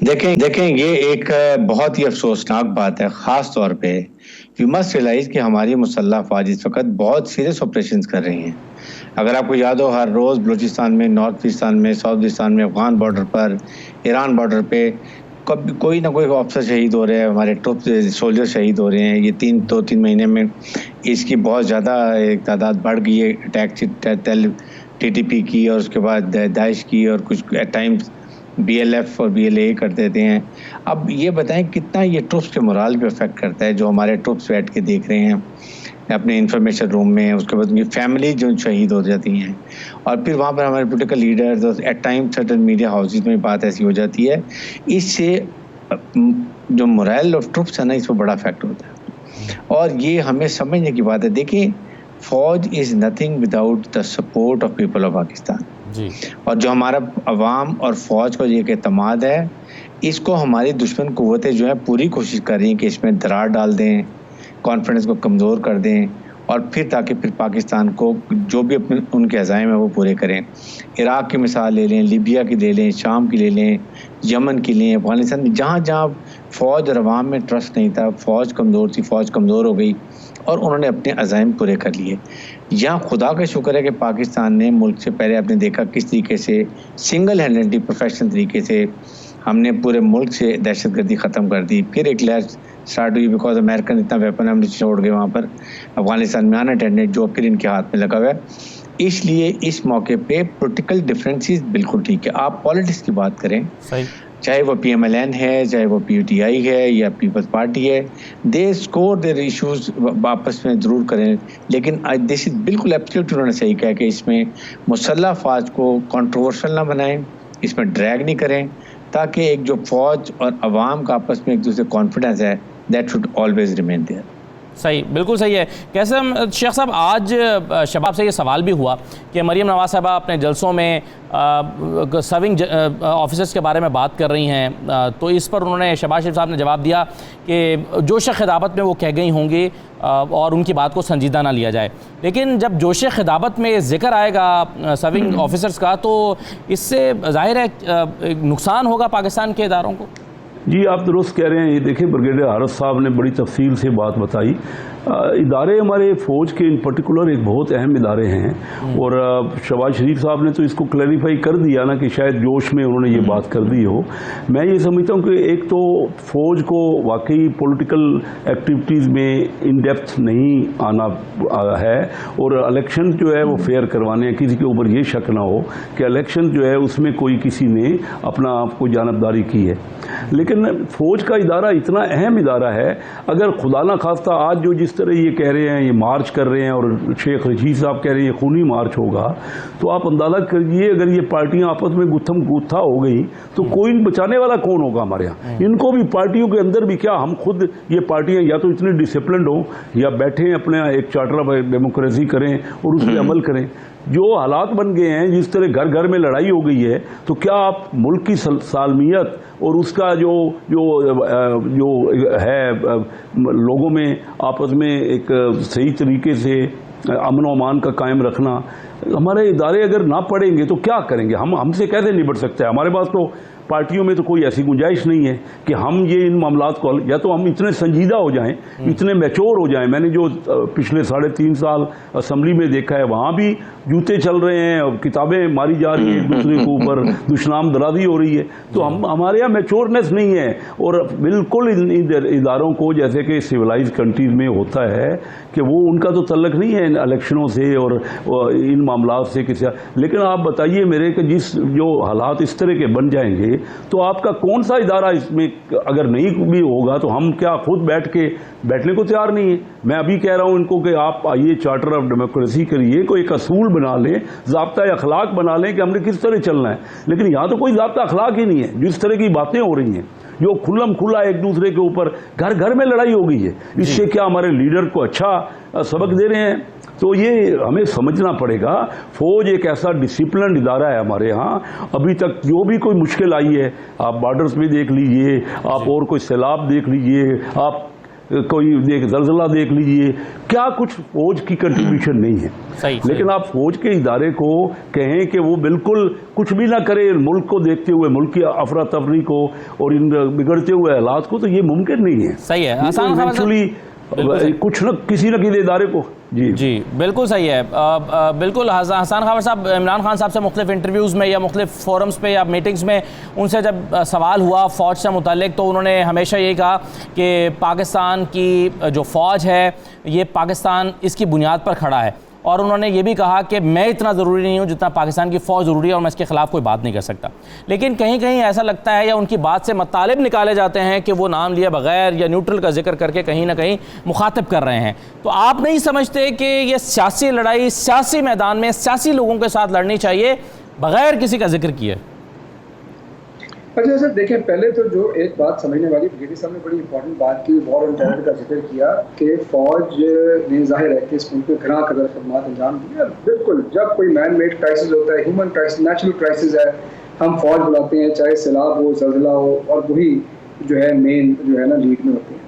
देखें ये एक बहुत ही अफसोसनाक बात है। ख़ास तौर पे वी मस्ट रियलाइज कि हमारी मुसल्लह फ़ौज इस वक्त बहुत सीरियस ऑपरेशंस कर रही हैं। अगर आपको याद हो, हर रोज़ बलूचिस्तान में, नॉर्थ ईस्तान में, साउथ ईस्तान में, अफगान बॉर्डर पर, ईरान बॉर्डर पे कभी कोई ना कोई ऑफिसर शहीद हो रहे हैं, हमारे ट्रुप सोल्जर शहीद हो रहे हैं। ये 2-3 महीने में इसकी बहुत ज़्यादा एक तादाद बढ़ गई है। अटैक TTP की और उसके बाद दाइश की और कुछ एट टाइम्स BLF और BLA कर देते हैं। अब ये बताएं कितना ये ट्रुप्स के मोराल पे अफेक्ट करता है, जो हमारे ट्रुप्स बैठ के देख रहे हैं अपने इंफॉर्मेशन रूम में, उसके बाद उनकी फैमिली जो शहीद हो जाती हैं, और फिर वहाँ पर हमारे political leaders, at time certain media houses में बात ऐसी हो जाती है। इससे जो मोरल ऑफ ट्रुप्स है ना, इस पर बड़ा इफेक्ट होता है और ये हमें समझने की बात है। देखिए, फौज is nothing without the support of people of Pakistan ji. और जो हमारा अवाम और फौज का ये एतमाद है, इसको हमारी दुश्मन कुव्वतें जो है पूरी कोशिश कर रही हैं कि इसमें दरार डाल दें, कॉन्फिडेंस को कमज़ोर कर दें, और फिर ताकि फिर पाकिस्तान को जो भी अपने उनके अज़ाइम है वो पूरे करें। इराक़ की मिसाल ले लें, लीबिया की ले लें, शाम की ले लें, यमन की लें, अफगानिस्तान में, जहाँ जहाँ फ़ौज और अवाम में ट्रस्ट नहीं था, फ़ौज कमज़ोर थी, फ़ौज कमज़ोर हो गई और उन्होंने अपने अज़ाइम पूरे कर लिए। यहाँ खुदा का शुक्र है कि पाकिस्तान ने मुल्क से पहले आपने देखा किस तरीके से सिंगल हैंडेडली प्रोफेशनल तरीके से हमने पूरे मुल्क से दहशतगर्दी ख़त्म कर दी। फिर एक लहर स्टार्ट हुई बिकॉज अमेरिकन इतना वेपन हमने छोड़ गए वहाँ पर, अफगानिस्तान में अनअटेंडेड जो फिर इनके हाथ में लगा हुआ है। इसलिए इस मौके पे पॉलिटिकल डिफरेंसेस बिल्कुल ठीक है। आप पॉलिटिक्स की बात करें, सही, चाहे वो PMLN है, चाहे वो PUTI है या पीपल्स पार्टी है, दे स्कोर देयर इश्यूज आपस में ज़रूर करें, लेकिन दिस इज बिल्कुल एब्सोल्यूट उन्होंने सही कहा कि इसमें मुसल्लह फ़ौज को कंट्रोवर्शियल ना बनाएं, इसमें ड्रैग नहीं करें, ताकि एक जो फ़ौज और अवाम का आपस में एक दूसरे कॉन्फिडेंस है, that should always remain there. सही, बिल्कुल सही है। कैसे हम शेख साहब, आज शबाब से ये सवाल भी हुआ कि मरीम नवाज़ साहबा अपने जलसों में सर्विंग ऑफिसर्स के बारे में बात कर रही हैं, तो इस पर उन्होंने, शहबाज शरीफ साहब ने जवाब दिया कि जोश खिताबत में वो कह गई होंगी और उनकी बात को संजीदा ना लिया जाए। लेकिन जब जोश खिताबत में जिक्र आएगा सर्विंग ऑफिसर्स का, तो इससे ज़ाहिर है नुकसान होगा पाकिस्तान के इदारों को। जी, आप दुरुस्त कह रहे हैं। ये देखिए, ब्रिगेडियर हारिस साहब ने बड़ी तफसील से बात बताई। इदारे हमारे फ़ौज के इन पर्टिकुलर एक बहुत अहम इदारे हैं, और शहबाज शरीफ साहब ने तो इसको क्लैरिफाई कर दिया ना कि शायद जोश में उन्होंने ये बात कर दी हो। मैं ये समझता हूँ कि एक तो फ़ौज को वाकई पॉलिटिकल एक्टिविटीज़ में इन डेप्थ नहीं आना है, और इलेक्शन जो है वो फेयर करवाने हैं। किसी के ऊपर ये शक ना हो कि इलेक्शन जो है उसमें कोई किसी ने अपना आपको जानबदारी की है। लेकिन फ़ौज का इदारा इतना अहम इदारा है, अगर खुदा ना खास्ता आज जो जिस तरह ये कह रहे हैं, ये मार्च कर रहे हैं, और शेख रशीद साहब कह रहे हैं ये खूनी मार्च होगा, तो आप अंदाज़ा करिए अगर ये पार्टियां आपस में गुत्थम गुत्था हो गई तो कोई बचाने वाला कौन होगा हमारे यहाँ। इनको भी पार्टियों के अंदर भी, क्या हम खुद ये पार्टियां या तो इतनी डिसिप्लिन हो या बैठे अपने एक चार्टर ऑफ डेमोक्रेसी करें और उस पर अमल करें। जो हालात बन गए हैं, जिस तरह घर घर में लड़ाई हो गई है, तो क्या आप मुल्क की सालमियत और उसका जो जो जो है लोगों में आपस में एक सही तरीके से अमन व अमान का कायम रखना, हमारे इदारे अगर ना पड़ेंगे तो क्या करेंगे? हमसे कैसे निपट सकते हैं? हमारे पास तो पार्टियों में तो कोई ऐसी गुंजाइश नहीं है कि हम ये इन मामलात को, या तो हम इतने संजीदा हो जाएं, इतने मैच्योर हो जाएं। मैंने जो पिछले 3.5 साल असेंबली में देखा है, वहाँ भी जूते चल रहे हैं और किताबें मारी जा रही हैं एक दूसरे के ऊपर, दुश्मन दराजी हो रही है। तो हमारे यहाँ मैच्योरनेस नहीं है, और बिल्कुल इन इदारों को, जैसे कि सिविलाइज कंट्रीज में होता है कि वो उनका तो तल्लक नहीं है इलेक्शनों से और इन मामलात से किसी। लेकिन आप बताइए मेरे कि जिस जो हालात इस तरह के बन जाएंगे, तो आपका कौन सा इदारा इसमें अगर नहीं भी होगा, तो हम क्या खुद बैठने को तैयार नहीं है? मैं अभी कह रहा हूं इनको कि आप आइए चार्टर ऑफ डेमोक्रेसी करिए, कोई एक असूल बना लें, ज़ाब्ता अखलाक बना लें कि हमने किस तरह चलना है। लेकिन यहाँ तो कोई ज़ाब्ता अखलाक ही नहीं है। जिस तरह की बातें हो रही हैं, जो खुल्लम खुला एक दूसरे के ऊपर घर घर में लड़ाई हो गई है, इससे क्या हमारे लीडर को अच्छा सबक दे रहे हैं? तो ये हमें समझना पड़ेगा। फौज एक ऐसा डिसिप्लिन इदारा है हमारे यहाँ। अभी तक जो भी कोई मुश्किल आई है, आप बॉर्डर्स में देख लीजिए, आप और कोई सैलाब देख लीजिए, आप कोई जलजला देख लीजिए, क्या कुछ फौज की कंट्रीब्यूशन नहीं है। लेकिन आप फौज के इदारे को कहें कि वो बिल्कुल कुछ भी ना करे मुल्क को देखते हुए, मुल्क की अफरा तफरी को और इन बिगड़ते हुए हालात को, तो ये मुमकिन नहीं है। सही है, आसान एक्चुअली कुछ न किसी न किसी इदारे को। जी बिल्कुल सही है। बिल्कुल हसन खबर साहब, इमरान खान साहब से मुख्तलिफ इंटरव्यूज़ में या मुख्तलिफ फोरम्स पे या मीटिंग्स में उनसे जब सवाल हुआ फ़ौज से मुतालिक, तो उन्होंने हमेशा यही कहा कि पाकिस्तान की जो फ़ौज है, ये पाकिस्तान इसकी बुनियाद पर खड़ा है, और उन्होंने ये भी कहा कि मैं इतना ज़रूरी नहीं हूँ जितना पाकिस्तान की फ़ौज ज़रूरी है, और मैं इसके ख़िलाफ़ कोई बात नहीं कर सकता। लेकिन कहीं कहीं ऐसा लगता है, या उनकी बात से मतालिब निकाले जाते हैं कि वो नाम लिए बगैर या न्यूट्रल का जिक्र करके कहीं ना कहीं मुखातिब कर रहे हैं। तो आप नहीं समझते कि ये सियासी लड़ाई सियासी मैदान में सियासी लोगों के साथ लड़नी चाहिए बगैर किसी का जिक्र किए? अच्छा सर, देखें, पहले तो जो एक बात समझने वाली, ब्रिगेडियर साहब ने बड़ी इंपॉर्टेंट बात की, वॉर ऑन टेरर का जिक्र किया कि फ़ौज ने जाहिर है कि इस मुल्क में घना कदर खदमात अंजाम दिया। बिल्कुल, जब कोई मैन मेड क्राइसिस होता है, ह्यूमन क्राइसिस, नेचुरल क्राइसिस है, हम फ़ौज बुलाते हैं, चाहे सैलाब हो, जलजला हो, और वही जो है मेन जो है ना लीड में होती है।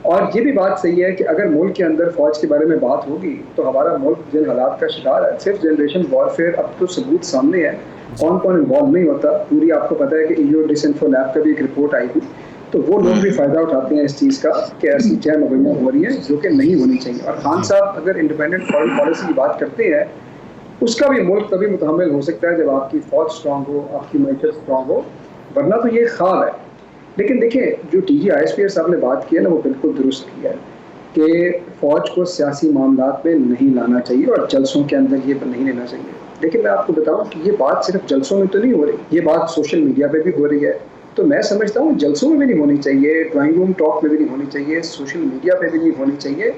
और ये भी बात सही है कि अगर मुल्क के अंदर फ़ौज के बारे में बात होगी तो हमारा मुल्क जिन हालात का शिकार है, सिर्फ जनरेशन वॉरफेयर, अब तो सबूत सामने है, कौन कौन इन्वॉल्व नहीं होता। पूरी आपको पता है कि ईओ डिसइंफो लैब का भी एक रिपोर्ट आई थी, तो वो लोग भी फ़ायदा उठाते हैं इस चीज़ का कि ऐसी चीज़ें मुहैया हो रही हैं जो कि नहीं होनी चाहिए। और खान साहब अगर इंडिपेंडेंट फॉरेन पॉलिसी की बात करते हैं, उसका भी मुल्क तभी मुतहम्मिल हो सकता है जब आपकी फ़ौज स्ट्रॉन्ग हो, आपकी मैशत स्ट्रॉन्ग हो, वरना तो ये ख्वाब है। लेकिन देखिए, जो TG ISPR साहब ने बात की है ना, वो बिल्कुल दुरुस्त किया है कि फ़ौज को सियासी मामलात में नहीं लाना चाहिए और जलसों के अंदर ये नहीं लेना चाहिए। लेकिन मैं आपको बताऊं कि ये बात सिर्फ जलसों में तो नहीं हो रही, ये बात सोशल मीडिया पे भी हो रही है। तो मैं समझता हूँ जलसों में भी नहीं होनी चाहिए, ड्राइंग रूम टॉक में भी नहीं होनी चाहिए, सोशल मीडिया पे भी नहीं होनी चाहिए,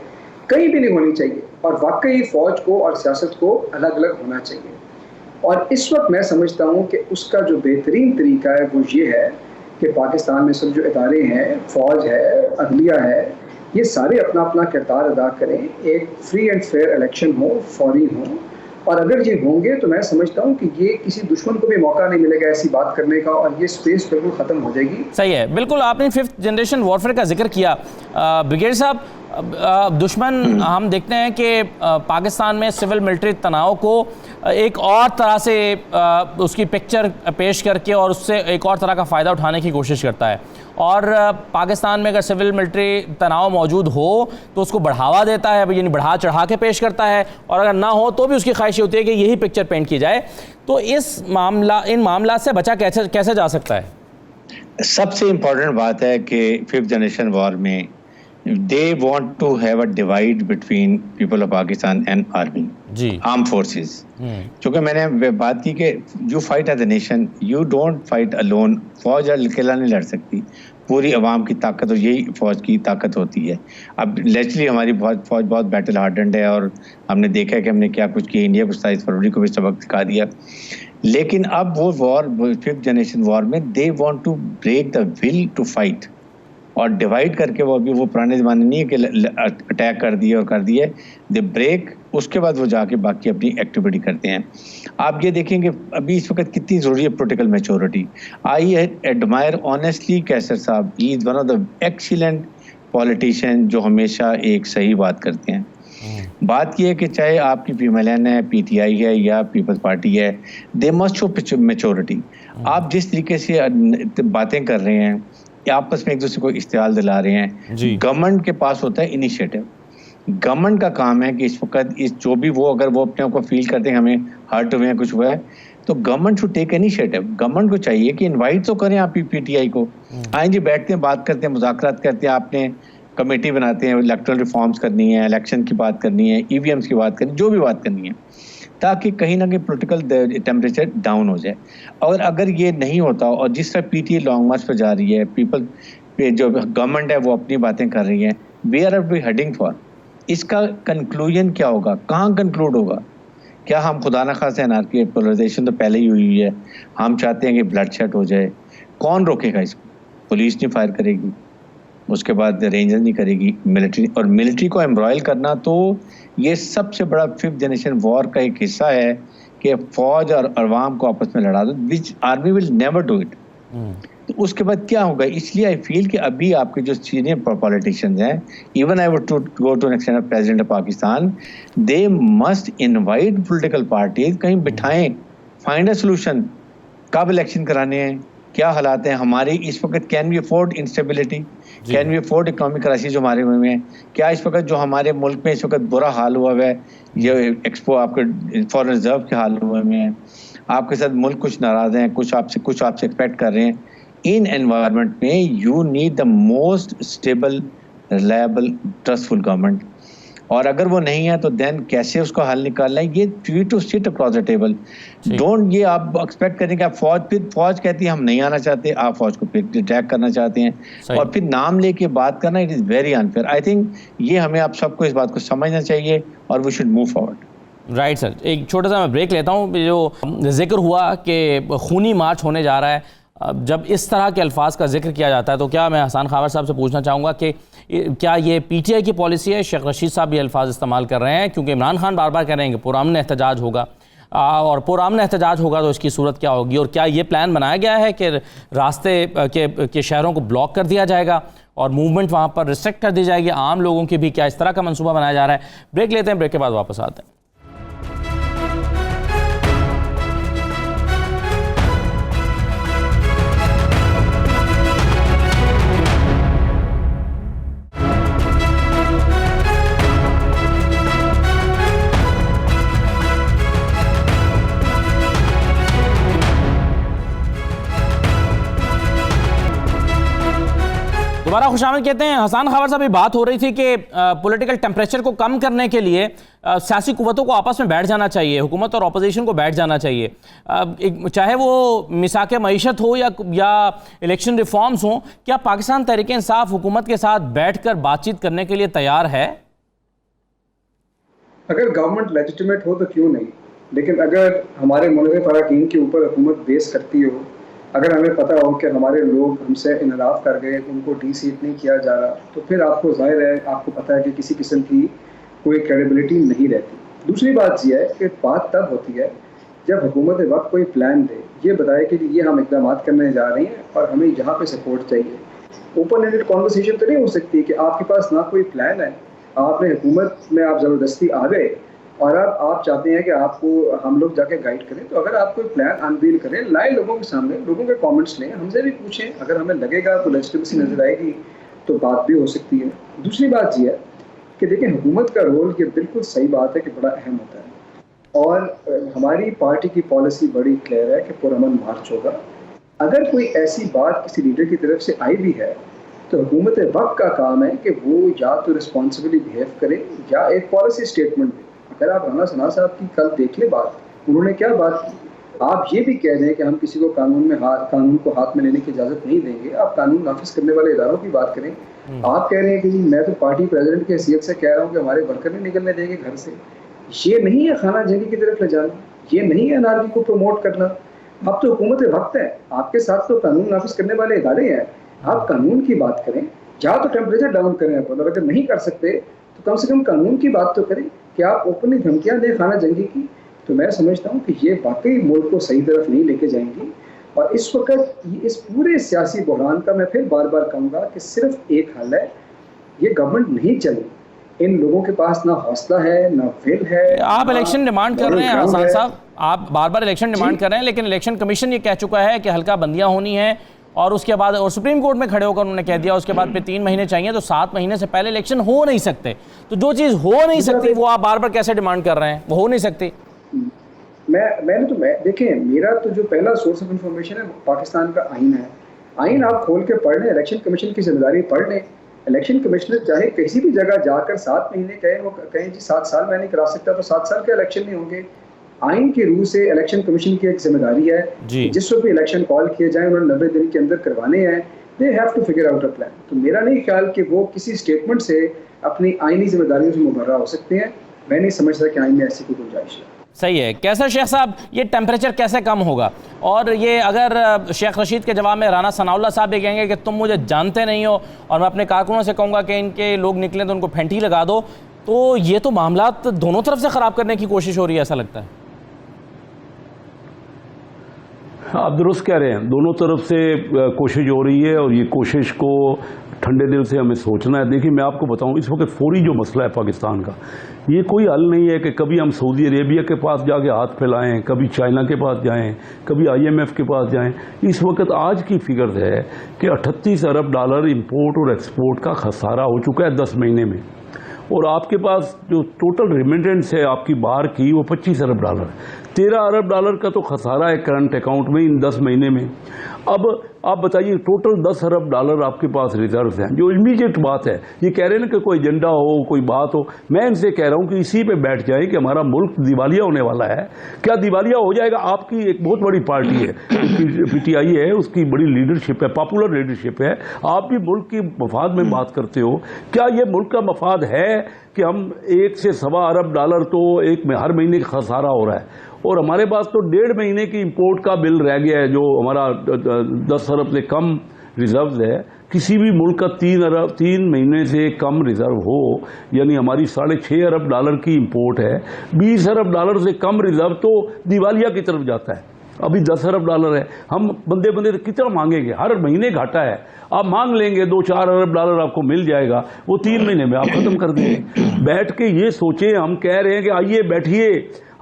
कहीं भी नहीं होनी चाहिए। और वाकई फ़ौज को और सियासत को अलग अलग होना चाहिए। और इस वक्त मैं समझता हूँ कि उसका जो बेहतरीन तरीका है वो ये है कि पाकिस्तान में सब जो इदारे हैं, फ़ौज है, अदलिया है, ये सारे अपना अपना किरदार अदा करें, एक फ्री एंड फेयर इलेक्शन हो, फौरी हो। और अगर ये होंगे तो मैं समझता हूँ कि ये किसी दुश्मन को भी मौका नहीं मिलेगा ऐसी बात करने का, और ये स्पेस बिल्कुल ख़त्म हो जाएगी। सही है, बिल्कुल आपने 5th जनरेशन वॉरफेयर का जिक्र किया। ब्रिगेडियर साहब, दुश्मन हम देखते हैं कि पाकिस्तान में सिविल मिलिट्री तनाव को एक और तरह से उसकी पिक्चर पेश करके और उससे एक और तरह का फ़ायदा उठाने की कोशिश करता है। और पाकिस्तान में अगर सिविल मिलिट्री तनाव मौजूद हो तो उसको बढ़ावा देता है, यानी बढ़ा चढ़ा के पेश करता है, और अगर ना हो तो भी उसकी ख्वाहिश होती है कि यही पिक्चर पेंट की जाए। तो इन मामला से बचा कैसे जा सकता है? सबसे इम्पोर्टेंट बात है कि 5th जनरेशन वॉर में they want to have a divide between people of Pakistan and army, armed forces. क्योंकि मैंने बात की कि you fight as a nation, you don't fight alone. फौज अकेला नहीं लड़ सकती, पूरी अवाम की ताकत और यही फौज की ताकत होती है। अब लेचली हमारी फौज बहुत बैटल हार्डेंड है और हमने देखा है कि हमने क्या कुछ किया। इंडिया को 27 फरवरी को भी सबक सिखा दिया। लेकिन अब वो वॉर 5th जनरेशन वॉर में they want to break the will to fight और डिवाइड करके वो अभी वो पुराने ज़माने नहीं है कि अटैक कर दिए और कर दिए, दे ब्रेक, उसके बाद वो जाके बाकी अपनी एक्टिविटी करते हैं। आप ये देखेंगे अभी इस वक्त कितनी ज़रूरी है political maturity. I admire honestly Kaiser साहब, he is one of the excellent politician जो हमेशा एक सही बात करते हैं। बात यह है कि चाहे आपकी PMLN है, PTI है या पीपल्स पार्टी है, दे मस्ट शो मैच्योरिटी। आप जिस तरीके से बातें कर रहे हैं, आपस में एक दूसरे को इस्तेमाल दिला रहे हैं, गवर्नमेंट के पास होता है इनिशिएटिव। गवर्नमेंट का काम है कि इस वक्त इस जो भी वो अगर वो अपने आप को फील करते हैं हमें हर्ट हुए हैं, कुछ हुआ है, तो government should take initiative. Government को चाहिए कि इनवाइट तो करें आप PTI को, आए जी, बैठते हैं, बात करते हैं, मुज़ाकरात करते हैं, आपने कमेटी बनाते हैं, इलेक्टोरल रिफॉर्म्स करनी है, इलेक्शन की बात करनी है, EVMs की बात करनी है, जो भी बात करनी है, ताकि कहीं ना कहीं पॉलिटिकल टेम्परेचर डाउन हो जाए। और अगर ये नहीं होता और जिस तरह PTI लॉन्ग मार्च पर जा रही है, पीपल जो गवर्नमेंट है वो अपनी बातें कर रही है, where are we heading for? इसका कंक्लूजन क्या होगा, कहाँ कंक्लूड होगा? क्या हम खुदा न खास्ता एनार्की, पोलराइजेशन तो पहले ही हुई है, हम चाहते हैं कि ब्लड शेड हो जाए, कौन रोकेगा इसको? पुलिस नहीं फायर करेगी, उसके बाद रेंजर नहीं करेगी, मिलिट्री, और मिलिट्री को एम्ब्रॉयल करना, तो ये सबसे बड़ा 5th जनरेशन वॉर का एक हिस्सा है कि फौज और अवाम को आपस में लड़ा दो, which army will never do it. तो उसके बाद क्या होगा? इसलिए आई फील कि अभी आपके जो सीनियर पॉलिटिशियंस हैं, even I would to go to an extent of president of Pakistan, they must invite political parties, कहीं बिठाएं, फाइंड अ सोल्यूशन। कब इलेक्शन कराने हैं, क्या हालात हैं हमारी इस वक्त, can we afford instability, can we afford economic crisis जो हमारे में है, क्या इस वक्त जो हमारे मुल्क में इस वक्त बुरा हाल हुआ है, ये एक्सपो आपके फॉरेन रिजर्व के हाल हुए हैं, आपके साथ मुल्क कुछ नाराज हैं, कुछ आपसे एक्सपेक्ट कर रहे हैं। इन एनवायरनमेंट में you need the most stable, reliable, trustful government, और अगर वो नहीं है तो देन कैसे उसका हल निकालना है? ये you to sit across the table. Don't ये आप एक्सपेक्ट करें कि आप फौज कहती है हम नहीं आना चाहते, आप फौज को फिर अटैक करना चाहते हैं, और फिर नाम लेके बात करना, it is very unfair. I think ये हमें आप सबको इस बात को समझना चाहिए और we should move forward. Right sir, एक छोटा सा मैं ब्रेक लेता हूँ। जो जिक्र हुआ कि खूनी मार्च होने जा रहा है, जब इस तरह के अल्फाज का जिक्र किया जाता है तो क्या मैं हसन खावर साहब से पूछना चाहूँगा कि क्या ये PTI की पॉलिसी है? शेख रशीद साहब ये अल्फाज इस्तेमाल कर रहे हैं क्योंकि इमरान खान बार बार कह रहे हैं कि पुरअमन एहतजाज होगा, और पुरअमन एहतजाज होगा तो इसकी सूरत क्या होगी, और क्या ये प्लान बनाया गया है कि रास्ते के शहरों को ब्लॉक कर दिया जाएगा और मूवमेंट वहाँ पर रिस्ट्रिक्ट कर दी जाएगी, आम लोगों की भी? क्या इस तरह का मंसूबा बनाया जा रहा है? ब्रेक लेते हैं, ब्रेक के बाद वापस आते हैं। दोबारा खुशामद कहते हैं। हसन खावर साहब, बात हो रही थी कि पॉलिटिकल टेम्परेचर को कम करने के लिए सियासी कुव्वतों को आपस में बैठ जाना चाहिए, हुकूमत और अपोजिशन को बैठ जाना चाहिए, चाहे वो मिसाक मईशत हो या इलेक्शन रिफॉर्म्स हो। क्या पाकिस्तान तहरीक इंसाफ हुकूमत के साथ बैठकर बातचीत करने के लिए तैयार है? अगर गवर्नमेंट लेजिटिमेट हो तो क्यों नहीं, लेकिन अगर हमारे मुल्क अरकान के ऊपर हुकूमत बेस करती हो, अगर हमें पता हो कि हमारे लोग हमसे इनराफ कर गए, उनको डी सीट नहीं किया जा रहा, तो फिर आपको जाहिर है, आपको पता है कि किसी किस्म की कोई क्रेडिबिलिटी नहीं रहती। दूसरी बात यह है कि बात तब होती है जब हुकूमत वक्त कोई प्लान दे, ये बताए कि ये हम इकदाम करने जा रहे हैं और हमें यहाँ पे सपोर्ट चाहिए। ओपन एंडेड कॉन्वर्सेशन तो नहीं हो सकती कि आपके पास ना कोई प्लान है, आपने हुकूमत में आप ज़बरदस्ती आ गए और अब आप चाहते हैं कि आपको हम लोग जाके गाइड करें। तो अगर आप कोई प्लान अनवील करें, लाए लोगों के सामने, लोगों के कमेंट्स लें, हमसे भी पूछें, अगर हमें लगेगा तो लेजिटिमेसी नजर आएगी तो बात भी हो सकती है। दूसरी बात यह है कि देखें, हुकूमत का रोल, ये बिल्कुल सही बात है कि बड़ा अहम होता है और हमारी पार्टी की पॉलिसी बड़ी क्लियर है कि पुरअमन मार्च होगा। अगर कोई ऐसी बात किसी लीडर की तरफ से आई भी है तो हुकूमत वक्त का काम है कि वो या तो रिस्पॉन्सिबली बिहेव करे या एक पॉलिसी स्टेटमेंट दे। अगर आप राना सना साहब की कल देख ले बात, उन्होंने क्या बात की, आप ये भी कह दें कि हम किसी को कानून को हाथ में लेने की इजाज़त नहीं देंगे, आप कानून नाफिज करने वाले इदारों की बात करें। आप कह रहे हैं कि मैं तो पार्टी प्रेसिडेंट की हैसियत से कह रहा हूँ कि हमारे वर्कर नहीं निकलने देंगे घर से। ये नहीं है खाना जंगी की तरफ ले जाना, ये नहीं है अनारकी को प्रमोट करना। अब तो हुकूमत वक्त है, आपके साथ तो कानून नाफिज करने वाले इदारे हैं, आप कानून की बात करें, या तो टेम्परेचर डाउन करें अपन, और अगर नहीं कर सकते तो कम से कम कानून की बात तो करें कि आप ओपनली धमकियां दें खाना जंगी की। तो मैं समझता हूं कि ये वाकई मुल्क को सही तरफ नहीं लेके जाएंगी। और इस वक्त इस पूरे सियासी बहरान का मैं फिर बार बार कहूँगा कि सिर्फ एक हल है, ये गवर्नमेंट नहीं चली। इन लोगों के पास ना हौसला है, ना विल है। आप इलेक्शन डिमांड कर रहे हैं हसन साहब, आप बार बार इलेक्शन डिमांड कर रहे हैं, लेकिन इलेक्शन कमीशन ये कह चुका है कि हल्का बंदियां होनी है और उसके बाद, और सुप्रीम कोर्ट में खड़े होकर उन्होंने कह दिया उसके बाद पे 3 महीने चाहिए, तो 7 महीने से पहले इलेक्शन हो नहीं सकते। तो जो चीज़ हो नहीं सकती वो आप बार बार कैसे डिमांड कर रहे हैं? वो हो नहीं सकती। मैं देखिए, मेरा तो जो पहला सोर्स ऑफ इंफॉर्मेशन है पाकिस्तान का आइन है। आइन आप खोल के पढ़ लें, इलेक्शन कमीशन की जिम्मेदारी पढ़ लें। इलेक्शन कमिश्नर चाहे किसी भी जगह जाकर 7 महीने कहें, वो कहें जी 7 साल मैं नहीं करा सकता, तो 7 साल के इलेक्शन नहीं होंगे। आइन के रूल से इलेक्शन कमीशन की एक जिम्मेदारी है, जिस वक्त भी इलेक्शन कॉल किए जाए उन्होंने 90 दिन के अंदर करवाने हैं। They have to figure out a plan. तो मेरा नहीं ख्याल कि वो किसी स्टेटमेंट से अपनी आइनी जिम्मेदारियों से मुबर्रा हो सकते हैं। मैं नहीं समझता कि आइन में ऐसी कोई गुंजाइश है। सही है। कैसा शेख साहब, ये टेम्परेचर कैसे कम होगा? और ये अगर शेख रशीद के जवाब में राना सनाउल्लाह साहब भी कहेंगे कि तुम मुझे जानते नहीं हो और मैं अपने कारकुनों से कहूँगा कि इनके लोग निकले तो उनको फेंटी लगा दो, तो ये तो मामला दोनों तरफ से ख़राब करने की कोशिश हो रही है, ऐसा लगता है। आप दुरुस्त कह रहे हैं, दोनों तरफ से कोशिश हो रही है और ये कोशिश को ठंडे दिल से हमें सोचना है। देखिए, मैं आपको बताऊं, इस वक्त फौरी जो मसला है पाकिस्तान का, ये कोई हल नहीं है कि कभी हम सऊदी अरेबिया के पास जाके हाथ फैलाएं, कभी चाइना के पास जाएं, कभी IMF के पास जाएं। इस वक्त आज की फिगर है कि 38 अरब डॉलर इंपोर्ट और एक्सपोर्ट का खसारा हो चुका है 10 महीने में, और आपके पास जो टोटल रिमिटेंस है आपकी बाहर की वो 25 अरब डॉलर, 13 अरब डॉलर का तो खसारा है करंट अकाउंट में इन 10 महीने में। अब आप बताइए, टोटल 10 अरब डॉलर आपके पास रिजर्व हैं। जो इमीडिएट बात है, ये कह रहे हैं ना कि कोई एजेंडा हो, कोई बात हो, मैं इनसे कह रहा हूं कि इसी पे बैठ जाए कि हमारा मुल्क दिवालिया होने वाला है। क्या दिवालिया हो जाएगा? आपकी एक बहुत बड़ी पार्टी है, PTI है, उसकी बड़ी लीडरशिप है, पॉपुलर लीडरशिप है, आप भी मुल्क की मफाद में बात करते हो। क्या ये मुल्क का मफाद है कि हम 1 से सवा अरब डॉलर तो एक में हर महीने का खसारा हो रहा है, और हमारे पास तो 1.5 महीने की इंपोर्ट का बिल रह गया है, जो हमारा 10 अरब से कम रिजर्व है। किसी भी मुल्क का 3 महीने से कम रिजर्व हो, यानी हमारी 6.5 अरब डॉलर की इंपोर्ट है, 20 अरब डॉलर से कम रिजर्व तो दिवालिया की तरफ जाता है। अभी 10 अरब डॉलर है, हम बंदे कितना मांगेंगे? हर महीने घाटा है, आप मांग लेंगे 2-4 अरब डॉलर आपको मिल जाएगा, वो 3 महीने में आप खत्म कर देंगे। बैठ के ये सोचे, हम कह रहे हैं कि आइए बैठिए,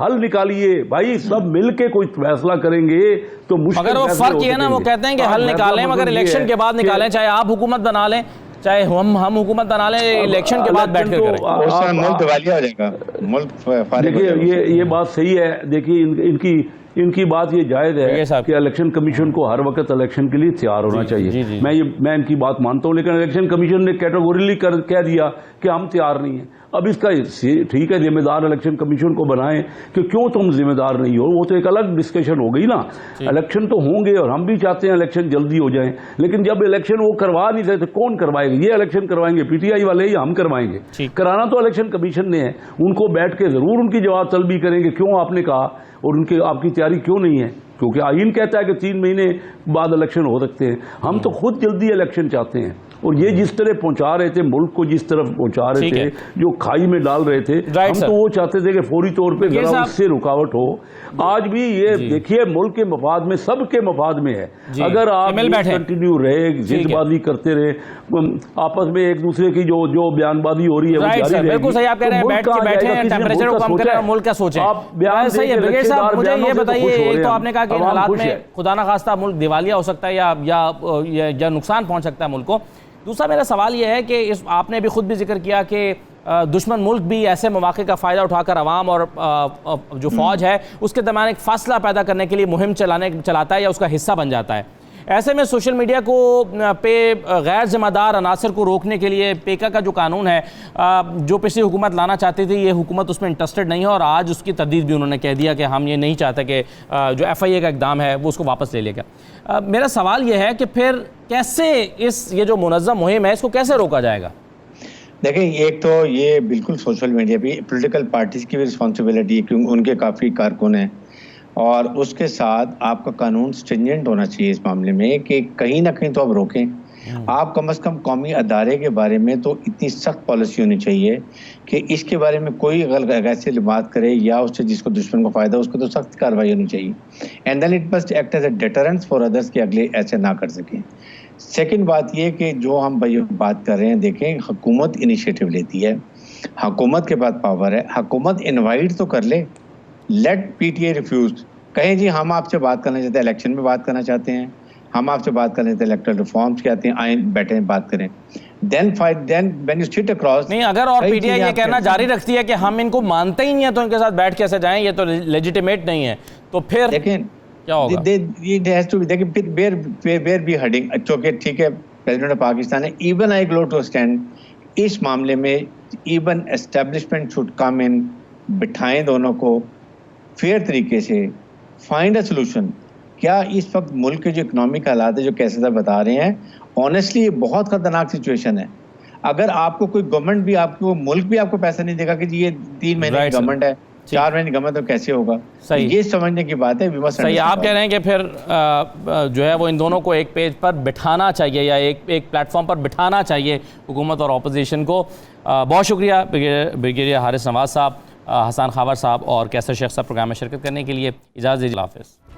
हल निकालिए भाई, सब मिलके कोई फैसला करेंगे तो मुश्किल। मगर वो फर्क ये है ना, वो कहते हैं कि हल निकालें मगर इलेक्शन के बाद निकालें, चाहे आप हुकूमत बना लें चाहे हम हुकूमत बना लें, इलेक्शन के बाद बैठ कर करें। मुल्क दिवालिया हो जाएगा, मुल्क। देखिए, ये बात सही है। देखिए, इनकी इनकी बात ये जायज़ ये है साहब। कि इलेक्शन कमीशन को हर वक्त इलेक्शन के लिए तैयार होना जी, चाहिए। जी। मैं इनकी बात मानता हूँ, लेकिन इलेक्शन कमीशन ने कैटेगोरिकली कह दिया कि हम तैयार नहीं हैं। अब इसका ठीक है, जिम्मेदार इलेक्शन कमीशन को बनाएं कि क्यों तुम जिम्मेदार नहीं हो, वो तो एक अलग डिस्कशन हो गई ना। इलेक्शन तो होंगे और हम भी चाहते हैं इलेक्शन जल्दी हो जाएं, लेकिन जब इलेक्शन वो करवा नहीं रहे तो कौन करवाएगा? ये इलेक्शन करवाएंगे पीटीआई वाले या हम करवाएंगे? कराना तो इलेक्शन कमीशन ने है। उनको बैठ के जरूर उनकी जवाब तलबी करेंगे क्यों आपने कहा और उनके आपकी तैयारी क्यों नहीं है, क्योंकि आईन कहता है कि 3 महीने बाद इलेक्शन हो सकते हैं। हम तो खुद जल्दी इलेक्शन चाहते हैं, और ये जिस तरह पहुंचा रहे थे मुल्क को, जिस तरफ पहुंचा रहे थे, जो खाई में डाल रहे थे, हम तो वो चाहते थे कि फौरी तौर पे जरा उससे रुकावट हो। आज भी ये देखिए मुल्क के मफाद में, सबके मफाद में है। अगर आप कंटिन्यू रहे, जिदबाजी करते रहे, आपस में एक दूसरे की जो बयानबाजी हो रही है वो जारी रहेगी। बिल्कुल सही आप कह रहे हैं, बैठ के बैठे हैं, टेंपरेचर को कम करें और मुल्क का सोचें। आप बयान सही है ब्रिगेड साहब, मुझे ये बताइए, एक तो आपने कहा कि इन हालात में खुदा ना खास्ता मुल्क दिवालिया हो सकता है या नुकसान पहुंच सकता है मुल्क को। दूसरा मेरा सवाल यह है कि आपने भी खुद भी जिक्र किया कि दुश्मन मुल्क भी ऐसे मौके का फ़ायदा उठाकर अवाम और जो फ़ौज है उसके दरमियान एक फासला पैदा करने के लिए मुहिम चलाता है या उसका हिस्सा बन जाता है। ऐसे में सोशल मीडिया को पे गैर जिम्मेदार अनासर को रोकने के लिए पेका का जो कानून है, जो पिछली हुकूमत लाना चाहती थी, ये हुकूमत उसमें इंटरेस्टेड नहीं है और आज उसकी तरदीद भी उन्होंने कह दिया कि हम ये नहीं चाहते कि जो FIA का इक़दाम है वो उसको वापस ले लेगा। मेरा सवाल ये है कि फिर कैसे ये जो मुनज़्ज़म मुहिम है इसको कैसे रोका जाएगा? देखें, एक तो ये बिल्कुल सोशल मीडिया भी, पॉलिटिकल पार्टीज की भी रिस्पॉन्सिबिलिटी है क्योंकि उनके काफ़ी कारकुन हैं, और उसके साथ आपका कानून स्ट्रिंजेंट होना चाहिए इस मामले में कि कहीं ना कहीं तो आप रोकें। आप कम से कम कौमी अदारे के बारे में तो इतनी सख्त पॉलिसी होनी चाहिए कि इसके बारे में कोई ऐसी बात करे या उससे जिसको दुश्मन को फायदा, उसको तो सख्त कार्रवाई होनी चाहिए। And then it must act as a deterrence for others कि अगले ऐसे ना कर सकें। सेकंड बात ये कि जो हम बात कर रहे हैं, देखें, हुकूमत इनिशिएटिव लेती है, हुकूमत के पास पावर है, हुकूमत इनवाइट तो कर ले। लेट PTA रिफ्यूज, कहें जी हम आपसे बात करना चाहते हैं, इलेक्शन में बात करना चाहते हैं, हम आपसे बात करना चाहते हैं, इलेक्टोरल रिफॉर्म्स के आते हैं, आए बैठे बात करें, then when you sit across. नहीं, अगर और PTA ये कहना जारी रखती है कि हम इनको मानते ही नहीं है तो इनके साथ बैठ कैसे जाएं, ये तो लेजिटिमेट नहीं है, तो फिर लेकिन क्या होगा? बेयर बी हर्डिंग, ठीक है, प्रेसिडेंट ऑफ पाकिस्तान है, even I glow to stand इस मामले में, even establishment should come in, बिठाएं दोनों को फेयर तरीके से, फाइंड अ सोल्यूशन। क्या इस वक्त मुल्क के जो इकोनॉमिक हालात है, जो कैसे साहब बता रहे हैं, ऑनेस्टली ये बहुत खतरनाक सिचुएशन है। अगर आपको कोई गवर्नमेंट भी, आपको मुल्क भी आपको पैसा नहीं देगा कि जी ये 3 महीने की गवर्नमेंट है, 4 महीने की गवर्नमेंट, तो कैसे होगा? सही, ये समझने की बात है। सही, आप कह रहे हैं कि फिर जो है वो इन दोनों को एक पेज पर बिठाना चाहिए या एक प्लेटफॉर्म पर बिठाना चाहिए, हुकूमत और अपोजिशन को। बहुत शुक्रिया ब्रिगेडियर हारिस नवाज साहब, हसन खावर साहब और कैसर शेख साहब प्रोग्राम में शिरकत करने के लिए। इजाज़त दीजिए, हाफ़िज़।